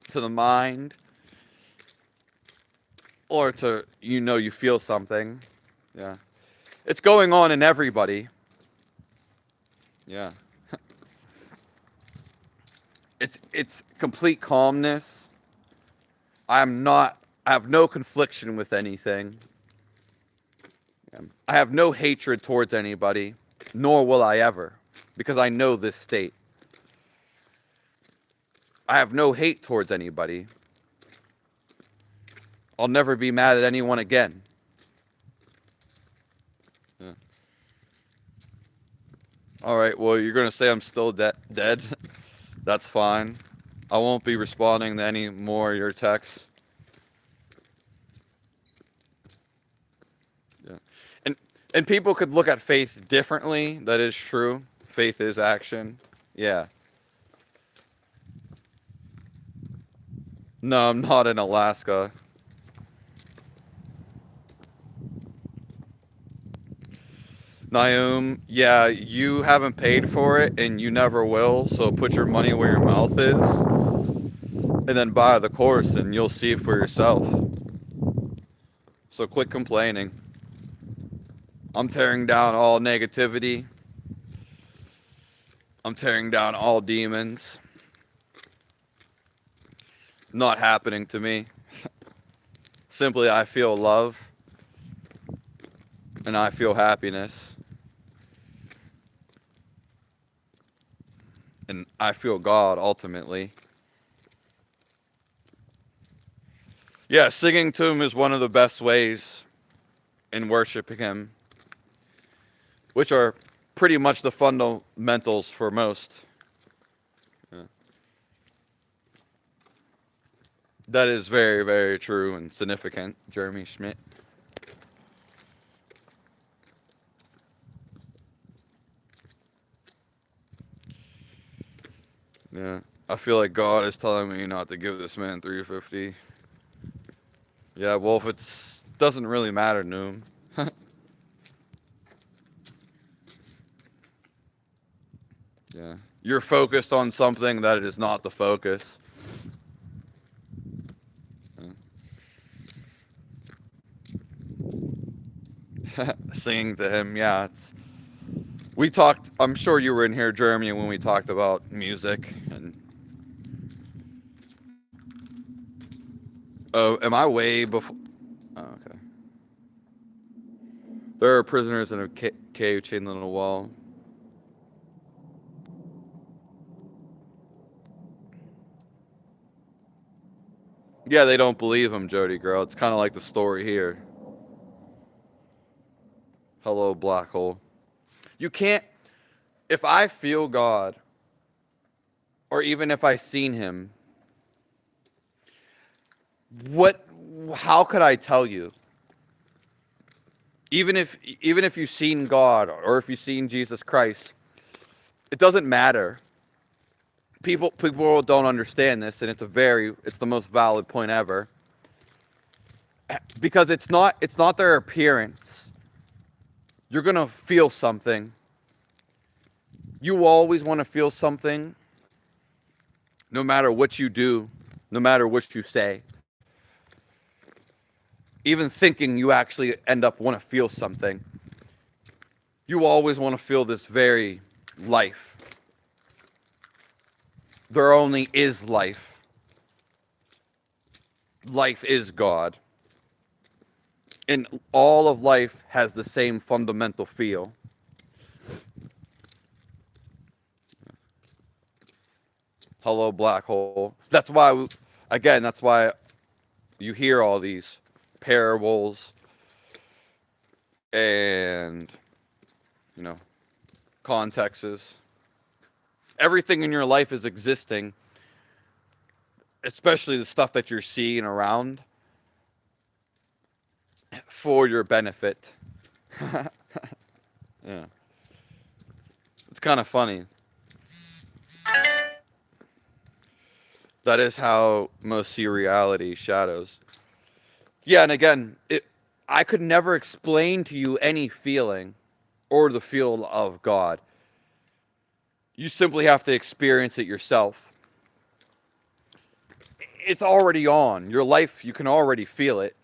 to the mind, or to, you feel something. Yeah. It's going on in everybody. Yeah. It's complete calmness. I have no confliction with anything. I have no hatred towards anybody, nor will I ever, because I know this state. I have no hate towards anybody. I'll never be mad at anyone again. Yeah. All right, well, you're going to say I'm still dead. That's fine. I won't be responding to any more of your texts. Yeah. And people could look at faith differently. That is true. Faith is action. Yeah. No, I'm not in Alaska. Naum, yeah, you haven't paid for it and you never will, so put your money where your mouth is and then buy the course and you'll see it for yourself. So quit complaining. I'm tearing down all negativity. I'm tearing down all demons. Not happening to me. Simply, I feel love and I feel happiness. And I feel God, ultimately. Yeah, singing to Him is one of the best ways in worshiping Him, which are pretty much the fundamentals for most. Yeah. That is very, very true and significant, Jeremy Schmidt. Yeah, I feel like God is telling me not to give this man 350. Yeah, well, if it doesn't really matter, Noom. Yeah, you're focused on something that it is not the focus. Yeah. Singing to Him, yeah. We talked, I'm sure you were in here, Jeremy, when we talked about music. And oh, am I way before? Oh, okay. There are prisoners in a cave chained on a wall. Yeah, they don't believe him, Jody girl. It's kind of like the story here. Hello, black hole. You can't, if I feel God, or even if I seen Him, how could I tell you? Even if you've seen God, or if you've seen Jesus Christ, it doesn't matter. People don't understand this, and it's the most valid point ever. Because it's not their appearance. You're gonna feel something. You always want to feel something, no matter what you do, no matter what you say. Even thinking, you actually end up want to feel something. You always want to feel this very life. There only is life. Life is God. And all of life has the same fundamental feel. Hello, black hole. That's why, again, that's why you hear all these parables and, contexts. Everything in your life is existing, especially the stuff that you're seeing around, for your benefit. Yeah. It's kind of funny. That is how most see reality, shadows. Yeah, and again, I could never explain to you any feeling or the feel of God. You simply have to experience it yourself. It's already on. Your life, you can already feel it.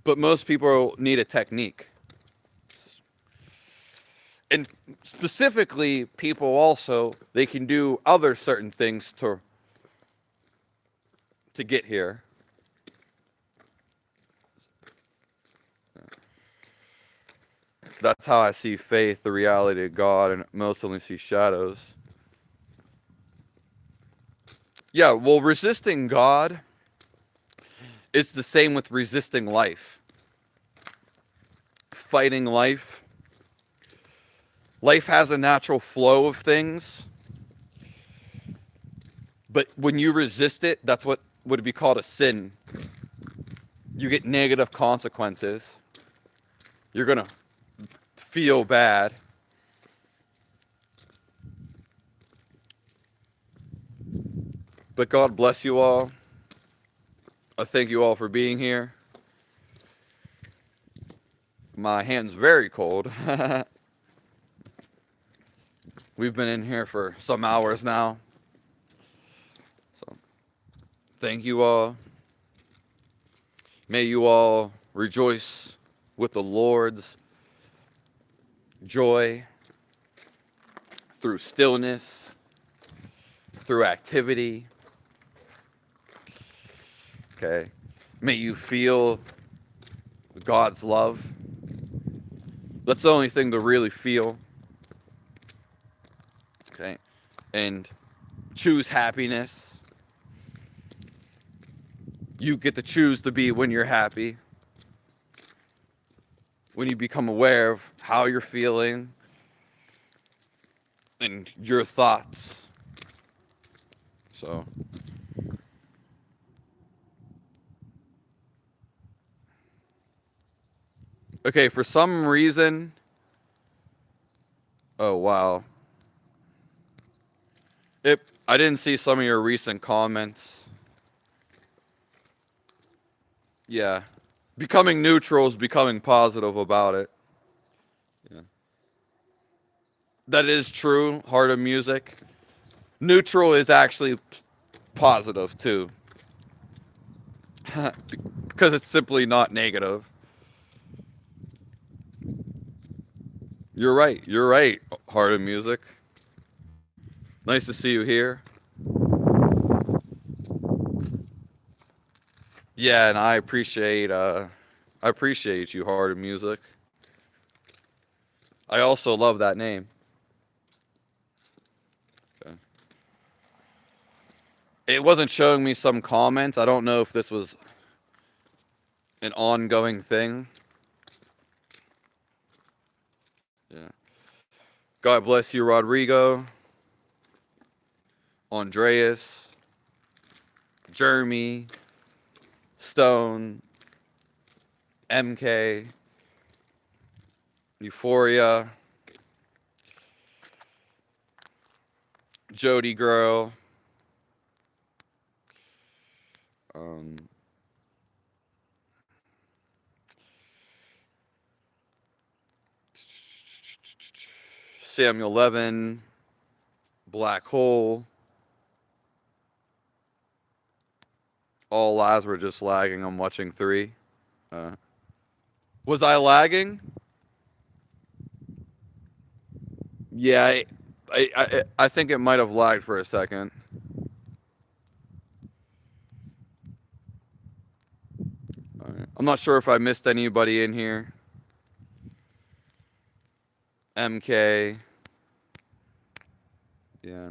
But most people need a technique. And specifically, people also, they can do other certain things to get here. That's how I see faith, the reality of God, and most only see shadows. Yeah, well, resisting God is the same with resisting life. Fighting life. Life has a natural flow of things. But when you resist it, that's what would be called a sin. You get negative consequences. You're going to feel bad. But God bless you all. I thank you all for being here. My hand's very cold. We've been in here for some hours now. So, thank you all. May you all rejoice with the Lord's joy through stillness, through activity. Okay. May you feel God's love. That's the only thing to really feel. Okay. And choose happiness. You get to choose to be when you're happy. When you become aware of how you're feeling and your thoughts. So, okay, for some reason, oh wow. I didn't see some of your recent comments. Yeah. Becoming neutral is becoming positive about it. Yeah. That is true, Heart of Music. Neutral is actually positive too. Because it's simply not negative. You're right, Heart of Music. Nice to see you here. Yeah, and I appreciate you, Heart of Music. I also love that name. Okay. It wasn't showing me some comments. I don't know if this was an ongoing thing. Yeah. God bless you, Rodrigo, Andreas, Jeremy, Stone, MK, Euphoria, Jody Girl, Samuel Levin, Black Hole. All lives were just lagging. I'm watching 3. Was I lagging? Yeah, I think it might have lagged for a second. All right. I'm not sure if I missed anybody in here. MK. Yeah.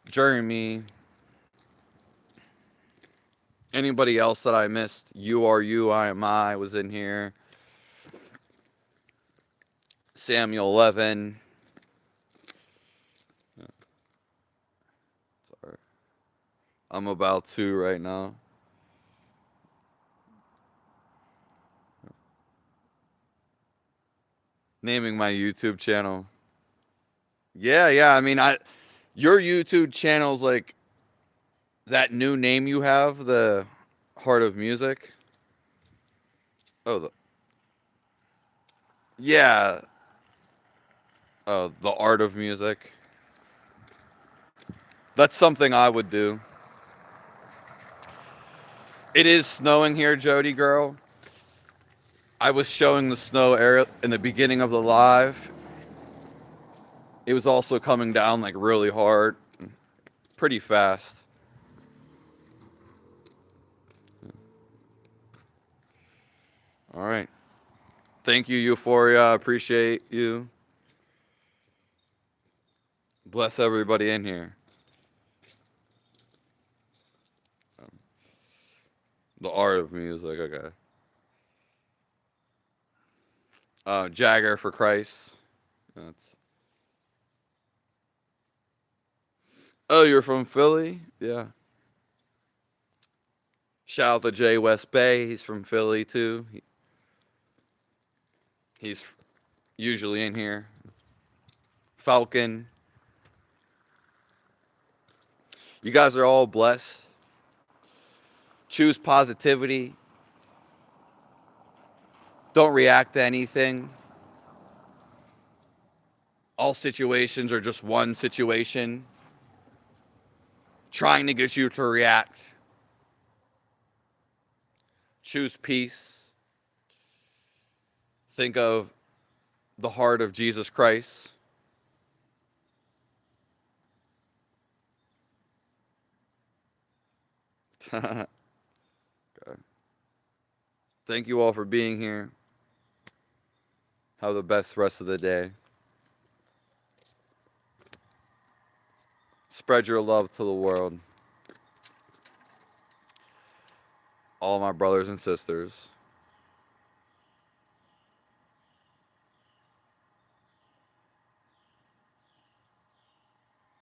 Jeremy. Anybody else that I missed? You are you, I am I was in here. Samuel 11. Sorry. I'm about to right now. Naming my YouTube channel. Yeah. I mean, your YouTube channel's like that new name you have, the Heart of Music. Oh, yeah. Oh, the Art of Music. That's something I would do. It is snowing here, Jody girl. I was showing the snow area in the beginning of the live. It was also coming down like really hard, pretty fast. All right. Thank you, Euphoria. I appreciate you. Bless everybody in here. The Art of Music, okay. Jagger for Christ. That's... Oh, you're from Philly? Yeah. Shout out to Jay West Bay. He's from Philly too. He's usually in here. Falcon. You guys are all blessed. Choose positivity. Don't react to anything. All situations are just one situation trying to get you to react. Choose peace. Think of the heart of Jesus Christ. Okay. Thank you all for being here. Have the best rest of the day. Spread your love to the world. All my brothers and sisters.